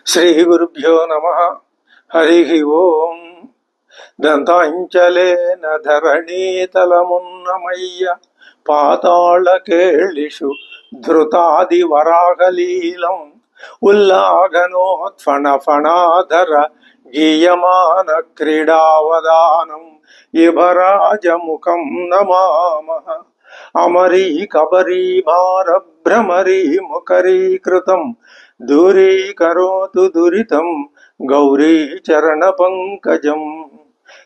శ్రీ గురుభ్యో నమః. హరి ఓం. దంతాంచలేన ధరణీతలమున్నమయ్య పాతాళకేళిషు ధృతాది వరాగలీలం ఉల్లాఘనోత్ఫణఫణాధర గీయమాన క్రీడావదానం ఇభరాజముఖం నమామః. అమరీ కబరీ భార భ్రమరీ ముఖరీకృతం దూరీకరోతు దురితం గౌరీ చరణ పంకజం.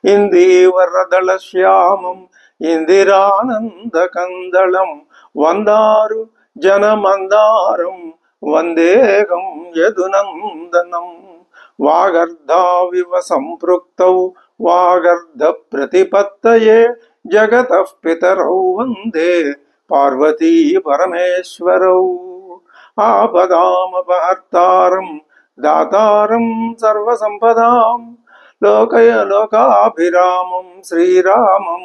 ఇందీవరదళ శ్యామం ఇందిరానందకందళం వందారు జనమందారం వందేహం యదునందనం. వాగర్ధావివ సంపృక్తౌ వాగర్ధ ప్రతిపత్తయే జగతః పితరౌ వందే పార్వతీ పరమేశ్వరౌ. ఆపదామపహర్తారం దాతారం సర్వసంపదాం లోకాభిరామం శ్రీరామం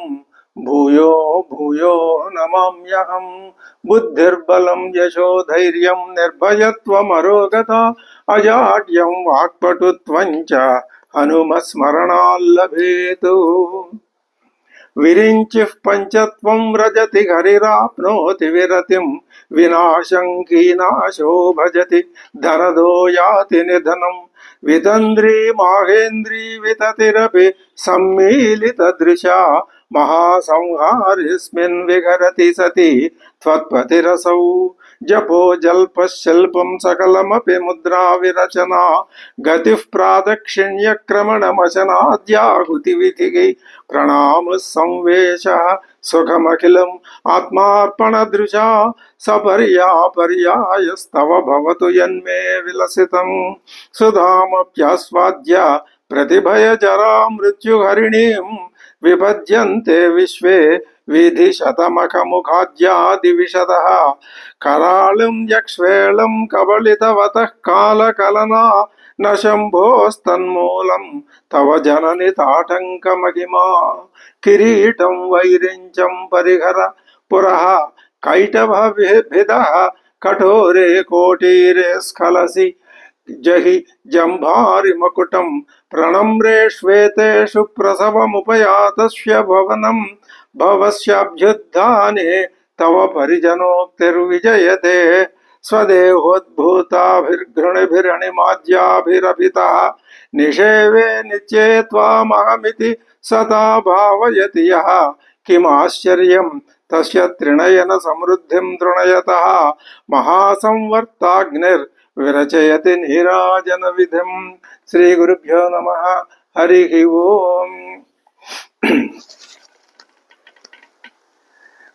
భూయో భూయో నమామ్యహం. బుద్ధిర్బలం యశోధైర్యం నిర్భయత్వమరోగత అజాడ్యం వాక్పటుత్వం చ హనుమస్మరణాల్లభేతు. విరించిః పంచత్వం రజతి హరిరాప్నోతి విరతిం వినాశం కీనాశో భజతి ధనదో యాతి నిధనం. వితంద్రీ మాహేంద్రీ వితతిరపి సమ్మీలిత దృశా మహాసంహారిస్మిన్ విహరతి సతి త్వత్పతిరసౌ. జపో జల్పశిల్పం సకలమపి ముద్రా విరచనా గతిః ప్రాదక్షిణ్యక్రమణమశనాద్యాహుతి విధికి ప్రణామ సంవేశః సుఖమఖిలం ఆత్మార్పణదృశా సపర్యాపర్యాయస్తవ భవతు యన్మే విలసితం. సుధామప్యాస్వాద్య ప్రతిభయజరా మృత్యుహరిణీం విభజ్యంతే విశ్వే విధిశతమఖముఖాద్యాదివిశదః. కరాళం యక్ష్వేళం కబళితవతః కాలకలనా న శంభోస్తన్మూలం తవ జనని తాటంకమహిమా. కిరీటం వైరించం పరిహర పురః కైటభభిదః కఠోరే కోటీరే స్ఖలసి జహి జంభారి మకుటం. ప్రణమ్రే శ్వేతేషు ప్రసవముపయాతస్య భవనం భవస్యాభ్యుద్ధానే తవ పరిజనోక్తిర్విజయతే. స్వదేహోద్భూతాభిర్ఘృణిభిరణిమాద్యాభిరభితః నిషేవే నిత్యే త్వామహమితి సతా భావయతి యః. కిమాశ్చర్యం తస్య త్రినయన సమృద్ధిం తృణయతః మహాసంవర్తాగ్నిర్ విరచయతి నీరాజన విధిం. శ్రీ గురుభ్యో నమః. హరి ఓం.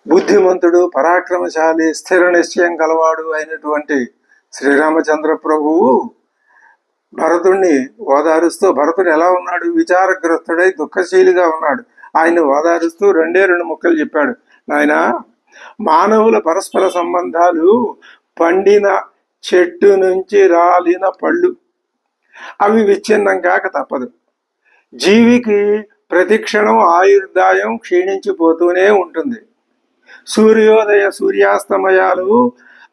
బుద్ధిమంతుడు, పరాక్రమశాలి, స్థిర నిశ్చయం కలవాడు అయినటువంటి శ్రీరామచంద్ర ప్రభువు భరతుణ్ణి ఓదారుస్తూ, భరతుడు ఎలా ఉన్నాడు? విచారగ్రస్తుడై దుఃఖశీలిగా ఉన్నాడు. ఆయన్ని ఓదారుస్తూ రెండు ముక్కలు చెప్పాడు. నాయనా, మానవుల పరస్పర సంబంధాలు పండిన చెట్టు నుంచి రాలిన పళ్ళు, అవి విచ్ఛిన్నం కాక తప్పదు. జీవికి ప్రతిక్షణం ఆయుర్దాయం క్షీణించిపోతూనే ఉంటుంది. సూర్యోదయ సూర్యాస్తమయాలు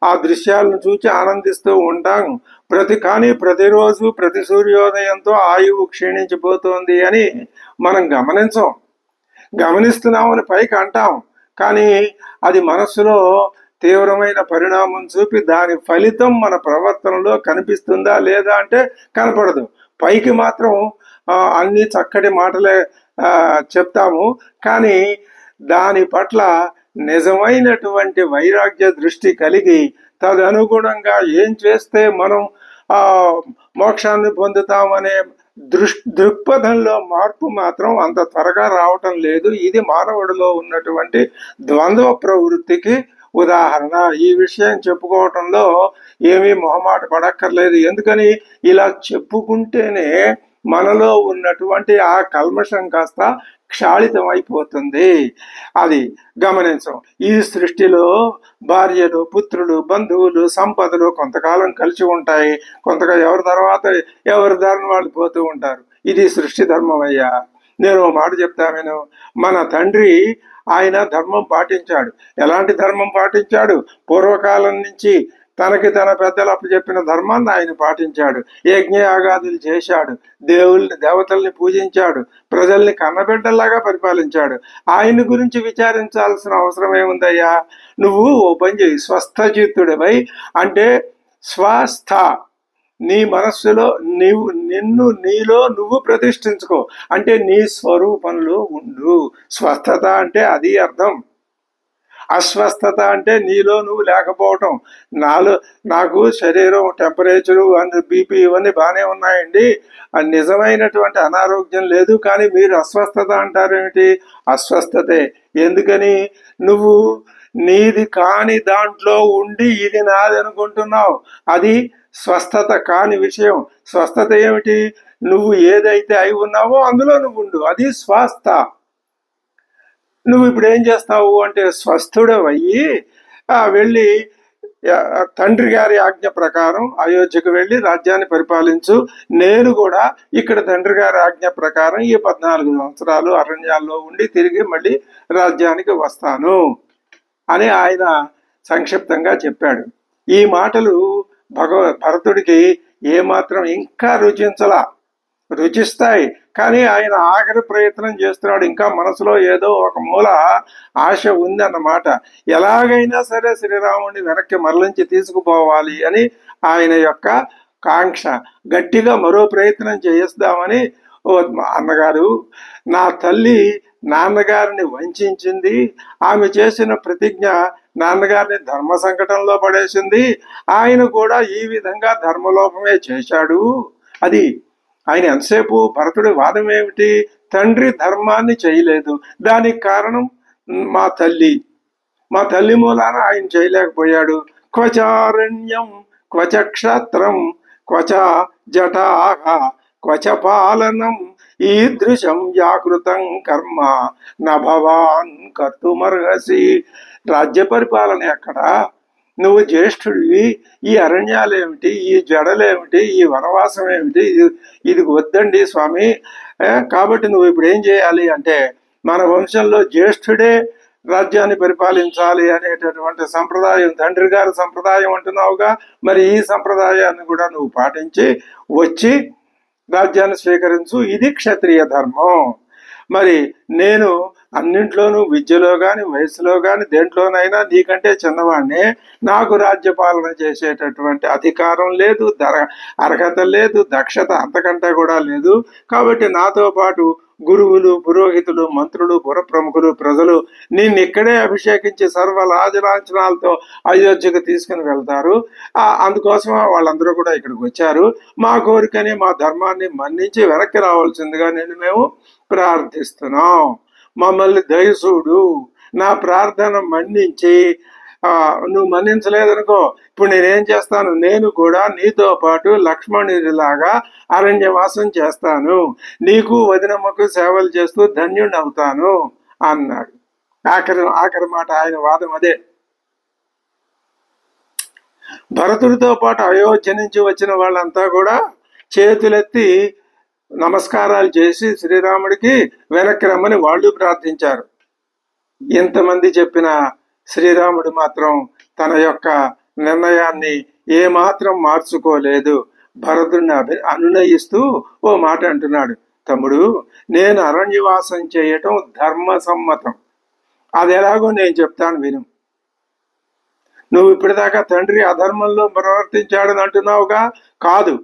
ఆ దృశ్యాలను చూచి ఆనందిస్తూ ఉంటాం. కానీ ప్రతిరోజు ప్రతి సూర్యోదయంతో ఆయువు క్షీణించిపోతుంది అని మనం గమనిస్తున్నామని పైకి అంటాం. కానీ అది మనస్సులో తీవ్రమైన పరిణామం చూపి దాని ఫలితం మన ప్రవర్తనలో కనిపిస్తుందా లేదా అంటే కనపడదు. పైకి మాత్రం అన్ని చక్కటి మాటలే చెప్తాము, కానీ దాని పట్ల నిజమైనటువంటి వైరాగ్య దృష్టి కలిగి తదనుగుణంగా ఏం చేస్తే మనం మోక్షాన్ని పొందుతామనే దృక్పథంలో మార్పు మాత్రం అంత త్వరగా రావటం లేదు. ఇది మానవుడిలో ఉన్నటువంటి ద్వంద్వ ప్రవృత్తికి ఉదాహరణ. ఈ విషయం చెప్పుకోవటంలో ఏమీ మొహమాట పడక్కర్లేదు. ఎందుకని ఇలా చెప్పుకుంటేనే మనలో ఉన్నటువంటి ఆ కల్మషం కాస్త క్షాళితం అయిపోతుంది. అది గమనించం. ఈ సృష్టిలో భార్యలు, పుత్రులు, బంధువులు, సంపదలు కొంతకాలం కలిసి ఉంటాయి. కొంతగా ఎవరి తర్వాత ఎవరి దారిని వాళ్ళు పోతూ ఉంటారు. ఇది సృష్టి ధర్మం అయ్యా. నేను మాట చెప్తాను. మన తండ్రి ఆయన ధర్మం పాటించాడు. ఎలాంటి ధర్మం పాటించాడు? పూర్వకాలం నుంచి తనకి తన పెద్దలు అప్పచెప్పిన ధర్మాన్ని ఆయన పాటించాడు, యజ్ఞయాగాదులు చేశాడు, దేవతల్ని పూజించాడు, ప్రజల్ని కన్నబిడ్డల్లాగా పరిపాలించాడు. ఆయన గురించి విచారించాల్సిన అవసరం ఏముందయ్యా? నువ్వు ఓ పని చేయి, స్వస్థచిత్తుడివై, అంటే స్వస్థ, నీ మనస్సులో నీలో నువ్వు ప్రతిష్ఠించుకో, అంటే నీ స్వరూపంలో ఉండు. స్వస్థత అంటే అది అర్థం. అస్వస్థత అంటే నీలో నువ్వు లేకపోవటం. నాకు శరీరం టెంపరేచరు బీపీ ఇవన్నీ బాగానే ఉన్నాయండి, నిజమైనటువంటి అనారోగ్యం లేదు, కానీ మీరు అస్వస్థత అంటారేమిటి? అస్వస్థతే. ఎందుకని? నువ్వు నీది కాని దాంట్లో ఉండి ఇది నాది అనుకుంటున్నావు. అది స్వస్థత కాని విషయం. స్వస్థత ఏమిటి? నువ్వు ఏదైతే అయి ఉన్నావో అందులో నువ్వు ఉండు, అది స్వస్థ. నువ్వు ఇప్పుడు ఏం చేస్తావు అంటే స్వస్థుడవయ్యి వెళ్ళి తండ్రి గారి ఆజ్ఞ ప్రకారం అయోధ్యకు వెళ్ళి రాజ్యాన్ని పరిపాలించు. నేను కూడా ఇక్కడ తండ్రి గారి ఆజ్ఞ ప్రకారం ఈ 14 సంవత్సరాలు అరణ్యాల్లో ఉండి తిరిగి మళ్ళీ రాజ్యానికి వస్తాను అని ఆయన సంక్షిప్తంగా చెప్పాడు. ఈ మాటలు భరతుడికి ఏమాత్రం ఇంకా రుచిస్తాయి, కానీ ఆయన ఆఖరి ప్రయత్నం చేస్తున్నాడు. ఇంకా మనసులో ఏదో ఒక మూల ఆశ ఉంది అన్నమాట. ఎలాగైనా సరే శ్రీరాముడిని వెనక్కి మరలించి తీసుకుపోవాలి అని ఆయన యొక్క కాంక్ష. గట్టిగా మరో ప్రయత్నం చేయిస్తామని, ఓ అన్నగారు, నా తల్లి నాన్నగారిని వంచింది, ఆమె చేసిన ప్రతిజ్ఞ నాన్నగారిని ధర్మ సంకటంలో పడేసింది, ఆయన కూడా ఈ విధంగా ధర్మలోపమే చేశాడు. అది ఆయన ఎంతసేపు భరతుడి వాదం ఏమిటి? తండ్రి ధర్మాన్ని చేయలేదు, దానికి కారణం మా తల్లి మూలాన ఆయన చేయలేకపోయాడు. క్వచారణ్యం క్వచ క్షత్రం క్వచ జటాహ క్వచ పాలనం ఈదృశం వ్యాకృతం కర్మ నభవాన్ కర్తుమర్హసి. రాజ్య పరిపాలన ఎక్కడ? నువ్వు జ్యేష్ఠుడివి, ఈ అరణ్యాలేమిటి, ఈ జడలేమిటి, ఈ వనవాసం ఏమిటి, ఇది వద్దండి స్వామి. కాబట్టి నువ్వు ఇప్పుడు ఏం చేయాలి అంటే, మన వంశంలో జ్యేష్ఠుడే రాజ్యాన్ని పరిపాలించాలి అనేటటువంటి సంప్రదాయం, తండ్రి గారి సంప్రదాయం అంటున్నావుగా, మరి ఈ సంప్రదాయాన్ని కూడా నువ్వు పాటించి వచ్చి రాజ్యాన్ని స్వీకరించు. ఇది క్షత్రియ ధర్మం. మరి నేను అన్నింట్లోనూ విద్యలో కానీ వయసులో కానీ దేంట్లోనైనా నీకంటే చిన్నవాడినే, నాకు రాజ్యపాలన చేసేటటువంటి అధికారం లేదు, అర్హత లేదు, దక్షత అంతకంటే కూడా లేదు. కాబట్టి నాతో పాటు గురువులు, పురోహితులు, మంత్రులు, పురప్రముఖులు, ప్రజలు నిన్ను ఇక్కడే అభిషేకించి సర్వలాజలాంఛనాలతో అయోధ్యకు తీసుకుని వెళ్తారు. అందుకోసం వాళ్ళందరూ కూడా ఇక్కడికి వచ్చారు. మా కోరికని, మా ధర్మాన్ని మన్నించి వెనక్కి రావాల్సిందిగా నేను మేము ప్రార్థిస్తున్నాం. మమ్మల్ని దయచూడు, నా ప్రార్థన మన్నించి, నువ్వు మన్నించలేదనుకో, ఇప్పుడు నేనేం చేస్తాను, నేను కూడా నీతో పాటు లక్ష్మణుడిలాగా అరణ్యవాసం చేస్తాను, నీకు వదినమ్మకు సేవలు చేస్తూ ధన్యుడిని అవుతాను అన్నాడు. ఆఖరి మాట ఆయన వాదం అదే. భరతుడితో పాటు అయోధ్య నుంచి వచ్చిన వాళ్ళంతా కూడా చేతులెత్తి నమస్కారాలు చేసి శ్రీరాముడికి వెనక్కి రమ్మని వాళ్ళు ప్రార్థించారు. ఎంతమంది చెప్పినా శ్రీరాముడు మాత్రం తన యొక్క నిర్ణయాన్ని ఏమాత్రం మార్చుకోలేదు. భరతుడిని అనునయిస్తూ ఓ మాట అంటున్నాడు, తమ్ముడు, నేను అరణ్యవాసం చేయటం ధర్మసమ్మతం, అది ఎలాగో నేను చెప్తాను విను. నువ్వు ఇప్పటిదాకా తండ్రి అధర్మంలో ప్రవర్తించాడని అంటున్నావుగా, కాదు,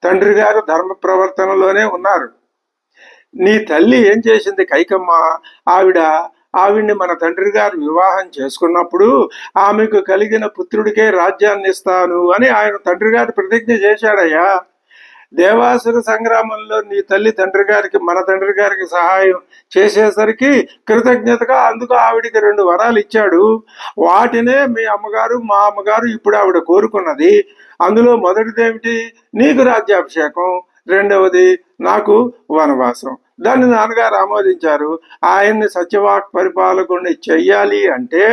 తండ్రి గారు ధర్మ ప్రవర్తనలోనే ఉన్నారు. నీ తల్లి ఏం చేసింది కైకమ్మ, ఆవిడ్ని మన తండ్రి గారు వివాహం చేసుకున్నప్పుడు ఆమెకు కలిగిన పుత్రుడికే రాజ్యాన్ని ఇస్తాను అని ఆయన తండ్రి గారు ప్రతిజ్ఞ చేశాడయ్యా. దేవాసుర సంగ్రామంలో నీ తల్లి మన తండ్రి గారికి సహాయం చేసేసరికి కృతజ్ఞతగా అందుకు ఆవిడికి 2 వరాలు ఇచ్చాడు. వాటినే మీ అమ్మగారు, మా అమ్మగారు ఇప్పుడు ఆవిడ కోరుకున్నది. అందులో మొదటిదేమిటి? నీకు రాజ్యాభిషేకం, రెండవది నాకు వనవాసం. దాన్ని నాన్నగారు ఆమోదించారు. ఆయన్ని సత్యవాక్ పరిపాలకుడిని చెయ్యాలి అంటే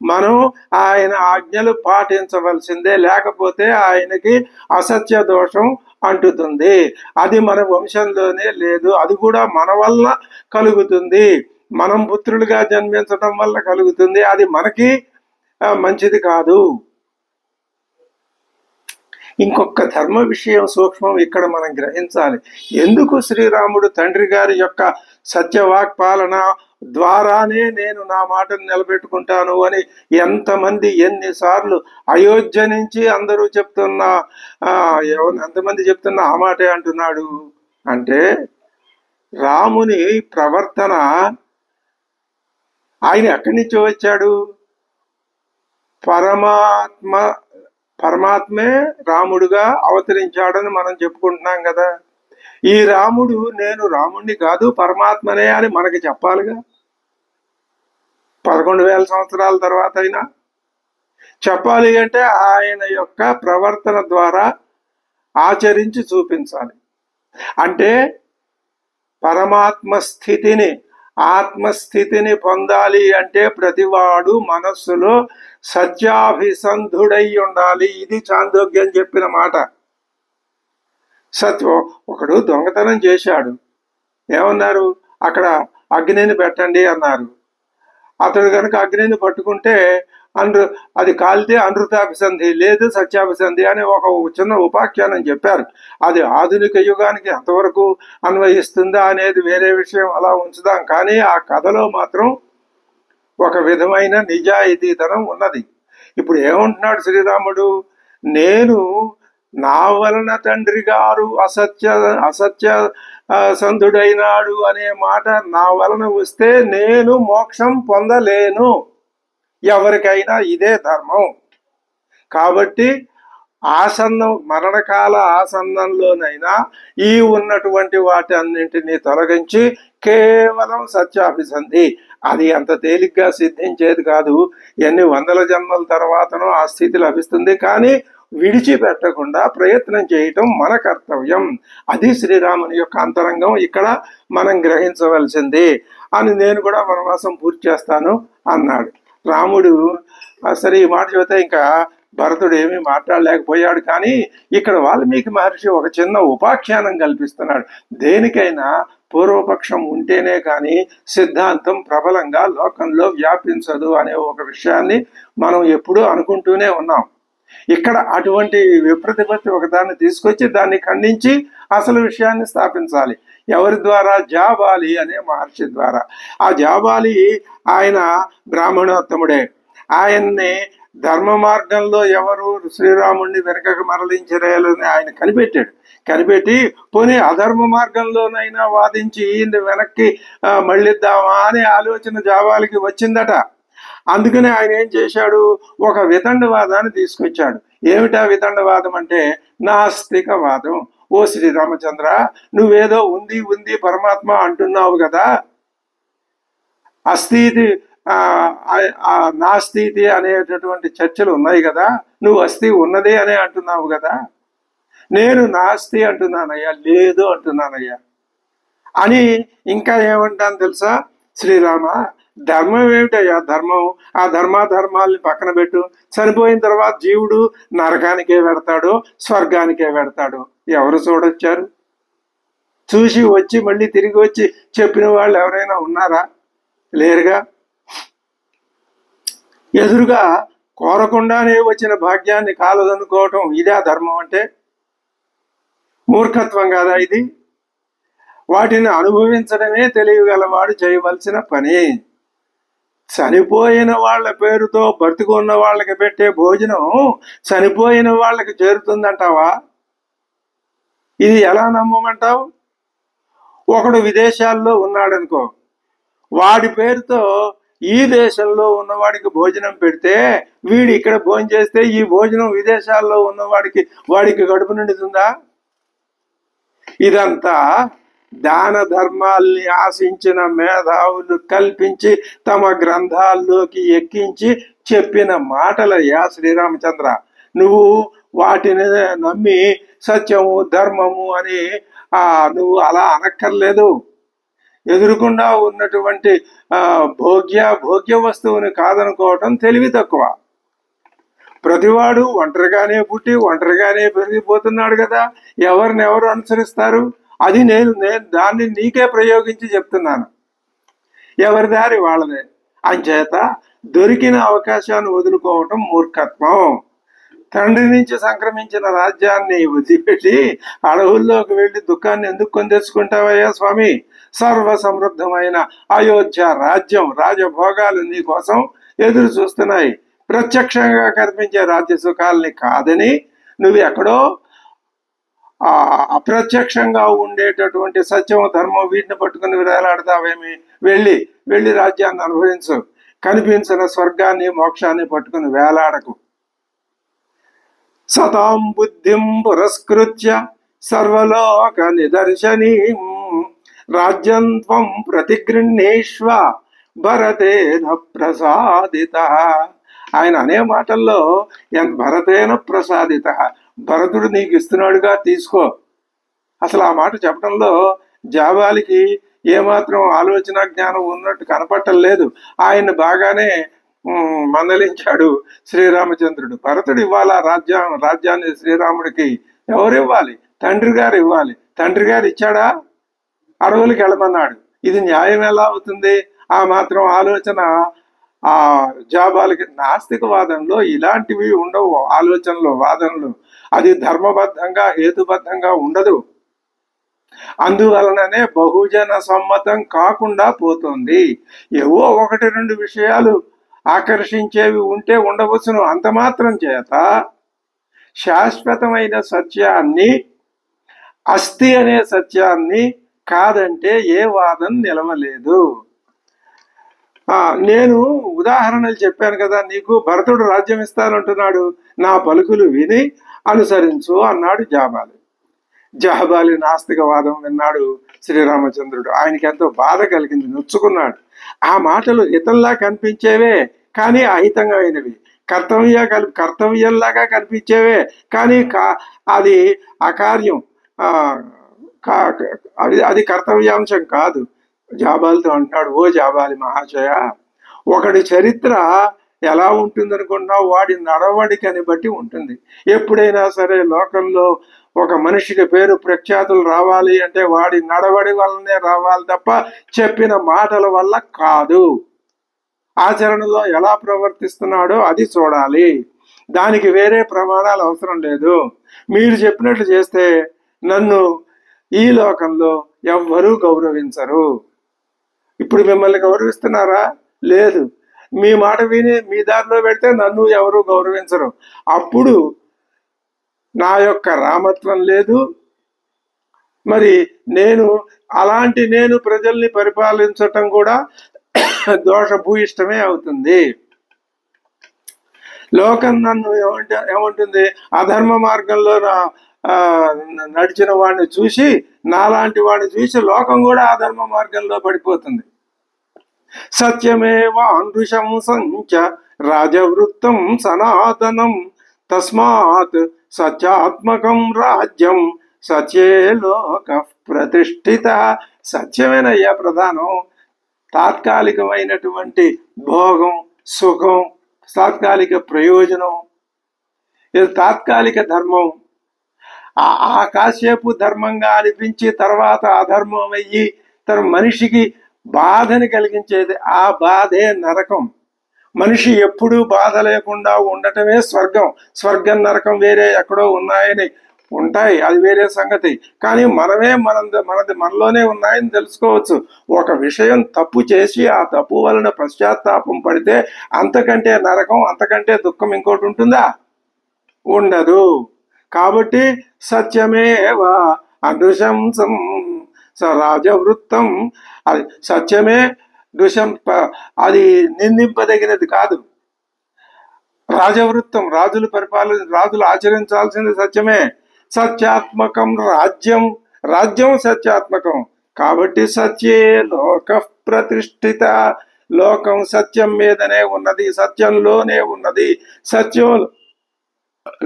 మనం ఆయన ఆజ్ఞలు పాటించవలసిందే, లేకపోతే ఆయనకి అసత్య దోషం అంటుతుంది. అది మన వంశంలోనే లేదు, అది కూడా మన వల్ల కలుగుతుంది, మనం పుత్రులుగా జన్మించడం వల్ల కలుగుతుంది, అది మనకి మంచిది కాదు ఇంకొక ధర్మ విషయం సూక్ష్మం ఇక్కడ మనం గ్రహించాలి. ఎందుకు శ్రీరాముడు తండ్రి గారి యొక్క సత్యవాక్పాలన ద్వారానే నేను నా మాటను నిలబెట్టుకుంటాను అని ఎంతమంది ఎన్నిసార్లు అయోధ్య నుంచి అందరూ చెప్తున్న ఎంతమంది చెప్తున్న ఆ మాటే అంటున్నాడు అంటే, రాముని ప్రవర్తన ఆయన ఎక్కడి నుంచి వచ్చాడు? పరమాత్మే రాముడుగా అవతరించాడని మనం చెప్పుకుంటున్నాం కదా. ఈ రాముడు నేను రాముణ్ణి కాదు పరమాత్మనే అని మనకి చెప్పాలిగా. 11,000 సంవత్సరాల తర్వాత అయినా చెప్పాలి అంటే ఆయన యొక్క ప్రవర్తన ద్వారా ఆచరించి చూపించాలి. అంటే పరమాత్మ స్థితిని, ఆత్మస్థితిని పొందాలి అంటే ప్రతివాడు మనస్సులో సత్యాభిసంధుడై ఉండాలి. ఇది చాందోగ్యం చెప్పిన మాట. సత్యం. ఒకడు దొంగతనం చేశాడు, ఏమన్నారు? అక్కడ అగ్నిని పెట్టండి అన్నారు. అతడు కనుక అగ్నిని పట్టుకుంటే అది కాలితే అనృతాభిసంధి లేదు సత్యాభిసంధి అని ఒక చిన్న ఉపాఖ్యానం చెప్పారు. అది ఆధునిక యుగానికి ఎంతవరకు అన్వయిస్తుందా అనేది వేరే విషయం, అలా ఉంచుదాం. కానీ ఆ కథలో మాత్రం ఒక విధమైన నిజాయితీతనం ఉన్నది. ఇప్పుడు ఏమంటున్నాడు శ్రీరాముడు? నేను నా వలన తండ్రి గారు అసత్య సంధుడైనాడు అనే మాట నా వలన వస్తే నేను మోక్షం పొందలేను. ఎవరికైనా ఇదే ధర్మం. కాబట్టి మరణకాల ఆసన్నంలోనైనా ఈ ఉన్నటువంటి వాటి అన్నింటినీ తొలగించి కేవలం సత్యాభిసంధి, అది అంత తేలిగ్గా సిద్ధించేది కాదు. ఎన్ని వందల జన్మల తర్వాతనో ఆ స్థితి లభిస్తుంది. కానీ విడిచిపెట్టకుండా ప్రయత్నం చేయటం మన కర్తవ్యం. అది శ్రీరాముని యొక్క అంతరంగం ఇక్కడ మనం గ్రహించవలసింది అని నేను కూడా వనవాసం పూర్తి చేస్తాను అన్నాడు. రాముడు సరే ఈ మాట చెబితే ఇంకా భరతుడు ఏమీ మాట్లాడలేకపోయాడు. కానీ ఇక్కడ వాల్మీకి మహర్షి ఒక చిన్న ఉపాఖ్యానం కల్పిస్తున్నాడు. దేనికైనా పూర్వపక్షం ఉంటేనే కానీ సిద్ధాంతం ప్రబలంగా లోకంలో వ్యాపించదు అనే ఒక విషయాన్ని మనం ఎప్పుడూ అనుకుంటూనే ఉన్నాం. ఇక్కడ అటువంటి విప్రతిపత్తి ఒకదాన్ని తీసుకొచ్చి దాన్ని ఖండించి అసలు విషయాన్ని స్థాపించాలి. ఎవరి ద్వారా? జాబాలి అనే మహర్షి ద్వారా. ఆ జాబాలి ఆయన బ్రాహ్మణోత్తముడే. ఆయన్ని ధర్మ మార్గంలో ఎవరు శ్రీరాముడిని వెనకకు మరలించరేయాలని ఆయన కనిపెట్టి పోనీ అధర్మ మార్గంలోనైనా వాదించి వెనక్కి మళ్ళిద్దామా అనే ఆలోచన జాబాలికి వచ్చిందట. అందుకనే ఆయన ఏం చేశాడు? ఒక వితండవాదాన్ని తీసుకొచ్చాడు. ఏమిటా వితండవాదం అంటే నాస్తికవాదం. ఓ శ్రీరామచంద్ర, నువ్వేదో ఉంది పరమాత్మ అంటున్నావు కదా, అస్థితి నాస్తితి అనేటటువంటి చర్చలు ఉన్నాయి కదా, నువ్వు అస్థి ఉన్నదే అనే అంటున్నావు కదా, నేను నాస్తి అంటున్నానయ్యా, లేదు అంటున్నానయ్యా అని. ఇంకా ఏమంటాను తెలుసా? శ్రీరామ, ధర్మం ఏమిటయ్యా? ధర్మం, ఆ ధర్మాల్ని పక్కన పెట్టు. చనిపోయిన తర్వాత జీవుడు నరకానికే వెడతాడో స్వర్గానికే వెడతాడో ఎవరు చూడొచ్చారు? చూసి వచ్చి మళ్ళీ తిరిగి వచ్చి చెప్పిన వాళ్ళు ఎవరైనా ఉన్నారా? లేరుగా. ఎదురుగా కోరకుండానే వచ్చిన భాగ్యాన్ని కాలదనుకోవటం ఇదే ధర్మం అంటే? మూర్ఖత్వం కాదా ఇది? వాటిని అనుభవించడమే తెలియగలవాడు చేయవలసిన పని. చనిపోయిన వాళ్ళ పేరుతో బ్రతికున్న వాళ్ళకి పెట్టే భోజనం చనిపోయిన వాళ్ళకి చేరుతుందంటావా? ఇది ఎలా నమ్మమంటావు? ఒకడు విదేశాల్లో ఉన్నాడనుకో, వాడి పేరుతో ఈ దేశంలో ఉన్నవాడికి భోజనం పెడితే వీడు ఇక్కడ భోజనం చేస్తే ఈ భోజనం విదేశాల్లో వాడికి కడుపు నిండుతుందా? ఇదంతా దాన ధర్మాల్ని ఆశించిన మేధావులు కల్పించి తమ గ్రంథాల్లోకి ఎక్కించి చెప్పిన మాటలయ్యా శ్రీరామచంద్ర. నువ్వు వాటిని నమ్మి సత్యము ధర్మము అని నువ్వు అలా అనక్కర్లేదు. ఎదురుకుండా ఉన్నటువంటి భోగ్య వస్తువుని కాదనుకోవటం తెలివి తక్కువ. ప్రతివాడు ఒంటరిగానే పుట్టి ఒంటరిగానే పెరిగిపోతున్నాడు కదా, ఎవరినెవరు అనుసరిస్తారు? అది నేను దాన్ని నీకే ప్రయోగించి చెప్తున్నాను. ఎవరి దారి వాళ్ళదే. అంచేత దొరికిన అవకాశాన్ని వదులుకోవటం మూర్ఖత్వం. తండ్రి నుంచి సంక్రమించిన రాజ్యాన్ని వదిలిపెట్టి అడవుల్లోకి వెళ్లి దుఃఖాన్ని ఎందుకు కొని తెచ్చుకుంటావయ్యా స్వామి? సర్వ సమృద్ధమైన అయోధ్య రాజ్యం, రాజభోగాలు నీ కోసం ఎదురు చూస్తున్నాయి. ప్రత్యక్షంగా కనిపించే రాజ్య సుఖాలని కాదని నువ్వు ఎక్కడో అప్రత్యక్షంగా ఉండేటటువంటి సత్యం, ధర్మం వీటిని పట్టుకుని వేలాడతావేమి? వెళ్ళి రాజ్యాన్ని అనుభవించు. కనిపించిన స్వర్గాన్ని, మోక్షాన్ని పట్టుకుని వేలాడకు. సతాం బుద్ధిం పురస్కృత్య సర్వలోక నిదర్శనీం రాజ్యం త్వం ప్రతిగృహ్ణీష్వ భరతేన ప్రసాదిత. ఆయన అనే మాటల్లో భరతేన ప్రసాదిత, భరతుడు నీకు ఇస్తున్నాడుగా, తీసుకో. అసలు ఆ మాట చెప్పడంలో జాబాలికి ఏమాత్రం ఆలోచన జ్ఞానం ఉన్నట్టు కనపట్టలేదు. ఆయన బాగానే మందలించాడు శ్రీరామచంద్రుడు. భరతుడు ఇవ్వాలి రాజ్యాన్ని శ్రీరాముడికి. ఎవరు ఇవ్వాలి? తండ్రి గారు ఇవ్వాలి. తండ్రి గారు ఇచ్చాడా? అడవులకి వెళ్ళమన్నాడు. ఇది న్యాయం ఎలా అవుతుంది? ఆ మాత్రం ఆలోచన ఆ జాబాలకి. నాస్తికవాదంలో ఇలాంటివి ఉండవు, ఆలోచనలు, వాదనలు. అది ధర్మబద్ధంగా, హేతుబద్ధంగా ఉండదు. అందువలననే బహుజన సమ్మతం కాకుండా పోతుంది. ఏవో ఒకటి రెండు విషయాలు ఆకర్షించేవి ఉంటే ఉండవచ్చును. అంత మాత్రం చేత శాశ్వతమైన సత్యాన్ని, అస్థి అనే సత్యాన్ని కాదంటే ఏ వాదన నిలవలేదు. నేను ఉదాహరణలు చెప్పాను కదా నీకు. భరతుడు రాజ్యం ఇస్తానంటున్నాడు, నా పలుకులు విని అనుసరించు అన్నాడు జాబాలి. జాబాలి నాస్తికవాదం విన్నాడు శ్రీరామచంద్రుడు. ఆయనకి ఎంతో బాధ కలిగింది, నొచ్చుకున్నాడు. ఆ మాటలు హితంలా కనిపించేవే కానీ అహితంగామైనవి, కర్తవ్యంలాగా కనిపించేవే కానీ అది అకార్యం, అది కర్తవ్యాంశం కాదు. జాబాలితో అంటాడు, ఓ జాబాలి మహాశయ, ఒకడి చరిత్ర ఎలా ఉంటుంది అనుకున్నావు? వాడి నడవడికని బట్టి ఉంటుంది. ఎప్పుడైనా సరే లోకంలో ఒక మనిషికి పేరు ప్రఖ్యాతులు రావాలి అంటే వాడి నడవడి వల్లనే రావాలి తప్ప చెప్పిన మాటల వల్ల కాదు. ఆచరణలో ఎలా ప్రవర్తిస్తున్నాడో అది చూడాలి. దానికి వేరే ప్రమాణాలు అవసరం లేదు. మీరు చెప్పినట్లు చేస్తే నన్ను ఈ లోకంలో ఎవ్వరూ గౌరవించరు. ఇప్పుడు మిమ్మల్ని గౌరవిస్తున్నారా? లేదు. మీ మాట విని మీ దారిలో పెడితే నన్ను ఎవరు గౌరవించరు. అప్పుడు నా యొక్క రామత్వం లేదు. మరి నేను ప్రజల్ని పరిపాలించటం కూడా దోషభూయిష్టమే అవుతుంది. లోకం నన్ను ఏమంటుంది? అధర్మ మార్గంలో నడిచిన వాడిని చూసి, నాలాంటి వాడిని చూసి లోకం కూడా అధర్మ మార్గంలో పడిపోతుంది. సత్యమేవ అనుశంసంచ రాజవృత్తం సనాతనం తస్మాత్ సత్యాత్మకం రాజ్యం సత్యే లోక ప్రతిష్ఠిత. సత్యమేనయ్యా ప్రధానం. తాత్కాలికమైనటువంటి భోగం, సుఖం, తాత్కాలిక ప్రయోజనం, ఇది తాత్కాలిక ధర్మం. ఆ కాసేపు ధర్మంగా అనిపించి తర్వాత అధర్మం అయ్యి మనిషికి బాధని కలిగించేది. ఆ బాధే నరకం. మనిషి ఎప్పుడూ బాధ లేకుండా ఉండటమే స్వర్గం. స్వర్గం నరకం వేరే ఎక్కడో ఉన్నాయని ఉంటాయి, అది వేరే సంగతి. కానీ మనలోనే ఉన్నాయని తెలుసుకోవచ్చు. ఒక విషయం తప్పు చేసి ఆ తప్పు వలన పశ్చాత్తాపం పడితే అంతకంటే నరకం, అంతకంటే దుఃఖం ఇంకోటి ఉంటుందా? ఉండదు. కాబట్టి సత్యమేవ అనుశంసం రాజవృత్తం, అది సత్యమే అది నిందింపదగినది కాదు. రాజవృత్తం, రాజులు ఆచరించాల్సింది సత్యమే. సత్యాత్మకం రాజ్యం సత్యాత్మకం. కాబట్టి సత్యే లోక ప్రతిష్ఠిత. లోకం సత్యం మీదనే ఉన్నది, సత్యంలోనే ఉన్నది. సత్యం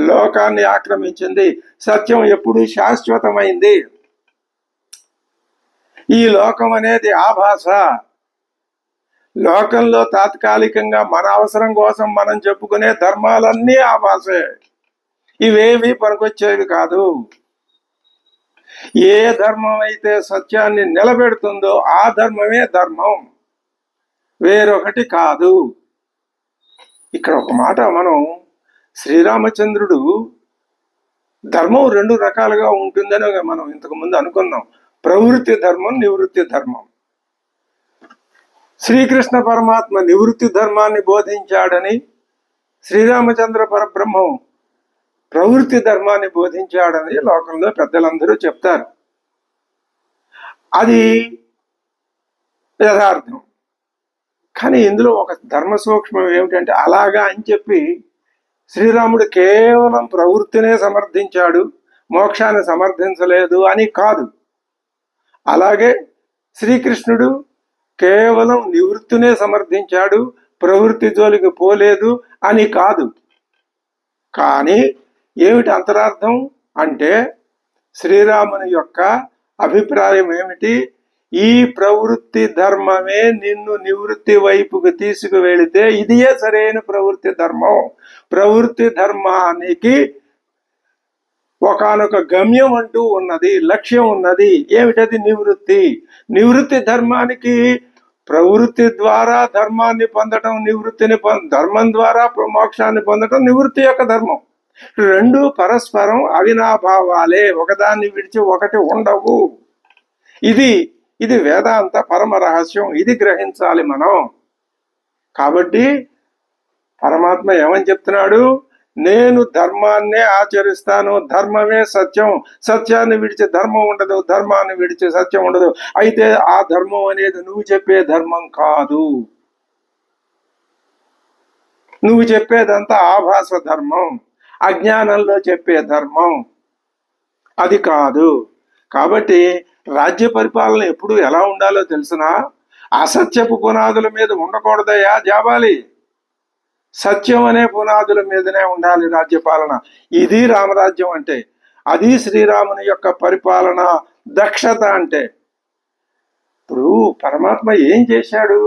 లోకాన్ని ఆక్రమించింది. సత్యం ఎప్పుడూ శాశ్వతమైంది. ఈ లోకం అనేది ఆభాస. లోకంలో తాత్కాలికంగా మన అవసరం కోసం మనం చెప్పుకునే ధర్మాలన్నీ ఆభాసే. ఇవేవి పనికొచ్చేవి కాదు. ఏ ధర్మం అయితే సత్యాన్ని నిలబెడుతుందో ఆ ధర్మమే ధర్మం, వేరొకటి కాదు. ఇక్కడ ఒక మాట మనం శ్రీరామచంద్రుడు ధర్మం రెండు రకాలుగా ఉంటుందని మనం ఇంతకు ముందు అనుకున్నాం. ప్రవృత్తి ధర్మం, నివృత్తి ధర్మం. శ్రీకృష్ణ పరమాత్మ నివృత్తి ధర్మాన్ని బోధించాడని, శ్రీరామచంద్ర పరబ్రహ్మం ప్రవృత్తి ధర్మాన్ని బోధించాడని లోకంలో పెద్దలందరూ చెప్తారు. అది యథార్థం. కానీ ఇందులో ఒక ధర్మ సూక్ష్మం ఏమిటంటే, అలాగా అని చెప్పి శ్రీరాముడు కేవలం ప్రవృత్తినే సమర్థించాడు, మోక్షాన్ని సమర్థించలేదు అని కాదు. అలాగే శ్రీకృష్ణుడు కేవలం నివృత్తినే సమర్థించాడు, ప్రవృత్తి జోలికి పోలేదు అని కాదు. కానీ ఏమిటి అంతరార్థం అంటే, శ్రీరాముని యొక్క అభిప్రాయం ఏమిటి? ఈ ప్రవృత్తి ధర్మమే నిన్ను నివృత్తి వైపుకు తీసుకువెళితే ఇదియే సరైన ప్రవృత్తి ధర్మం. ప్రవృత్తి ధర్మానికి ఒకానొక గమ్యం అంటూ ఉన్నది, లక్ష్యం ఉన్నది. ఏమిటది? నివృత్తి. నివృత్తి ధర్మానికి ప్రవృత్తి ద్వారా ధర్మాన్ని పొందటం, నివృత్తిని ధర్మం ద్వారా మోక్షాన్ని పొందటం నివృత్తి యొక్క ధర్మం. రెండు పరస్పరం అవినాభావాలే, ఒకదాన్ని విడిచి ఒకటి ఉండవు. ఇది వేదాంత పరమ రహస్యం. ఇది గ్రహించాలి మనం. కాబట్టి పరమాత్మ ఏమని చెప్తున్నాడు? నేను ధర్మాన్నే ఆచరిస్తాను, ధర్మమే సత్యం, సత్యాన్ని విడిచి ధర్మం ఉండదు, ధర్మాన్ని విడిచి సత్యం ఉండదు. అయితే ఆ ధర్మం అనేది నువ్వు చెప్పే ధర్మం కాదు, నువ్వు చెప్పేదంతా ఆభాస ధర్మం, అజ్ఞానంలో చెప్పే ధర్మం, అది కాదు. కాబట్టి రాజ్య పరిపాలన ఎప్పుడు ఎలా ఉండాలో తెలిసినా అసత్యపు పునాదుల మీద ఉండకూడదయా జాబాలి. సత్యం అనే పునాదుల మీదనే ఉండాలి రాజ్యపాలన. ఇది రామరాజ్యం అంటే, అది శ్రీరాముని యొక్క పరిపాలన దక్షత అంటే. ఇప్పుడు పరమాత్మ ఏం చేశాడు?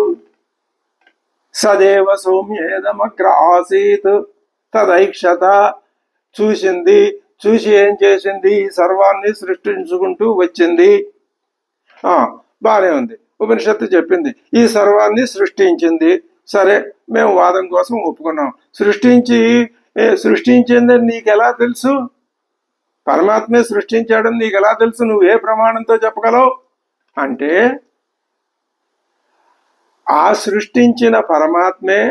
సదేవ సౌమ్యేదమగ్ర ఆసీత్ తదైక్షత. చూసి ఏం చేసింది? సర్వాన్ని సృష్టించుకుంటూ వచ్చింది. బానే ఉంది. ఉపనిషత్తు చెప్పింది ఈ సర్వాన్ని సృష్టించింది. సరే, మేము వాదం కోసం ఒప్పుకున్నాం. సృష్టించిందని నీకు ఎలా తెలుసు? పరమాత్మే సృష్టించాడని నీకు ఎలా తెలుసు? నువ్వు ఏ ప్రమాణంతో చెప్పగలవు అంటే, ఆ సృష్టించిన పరమాత్మే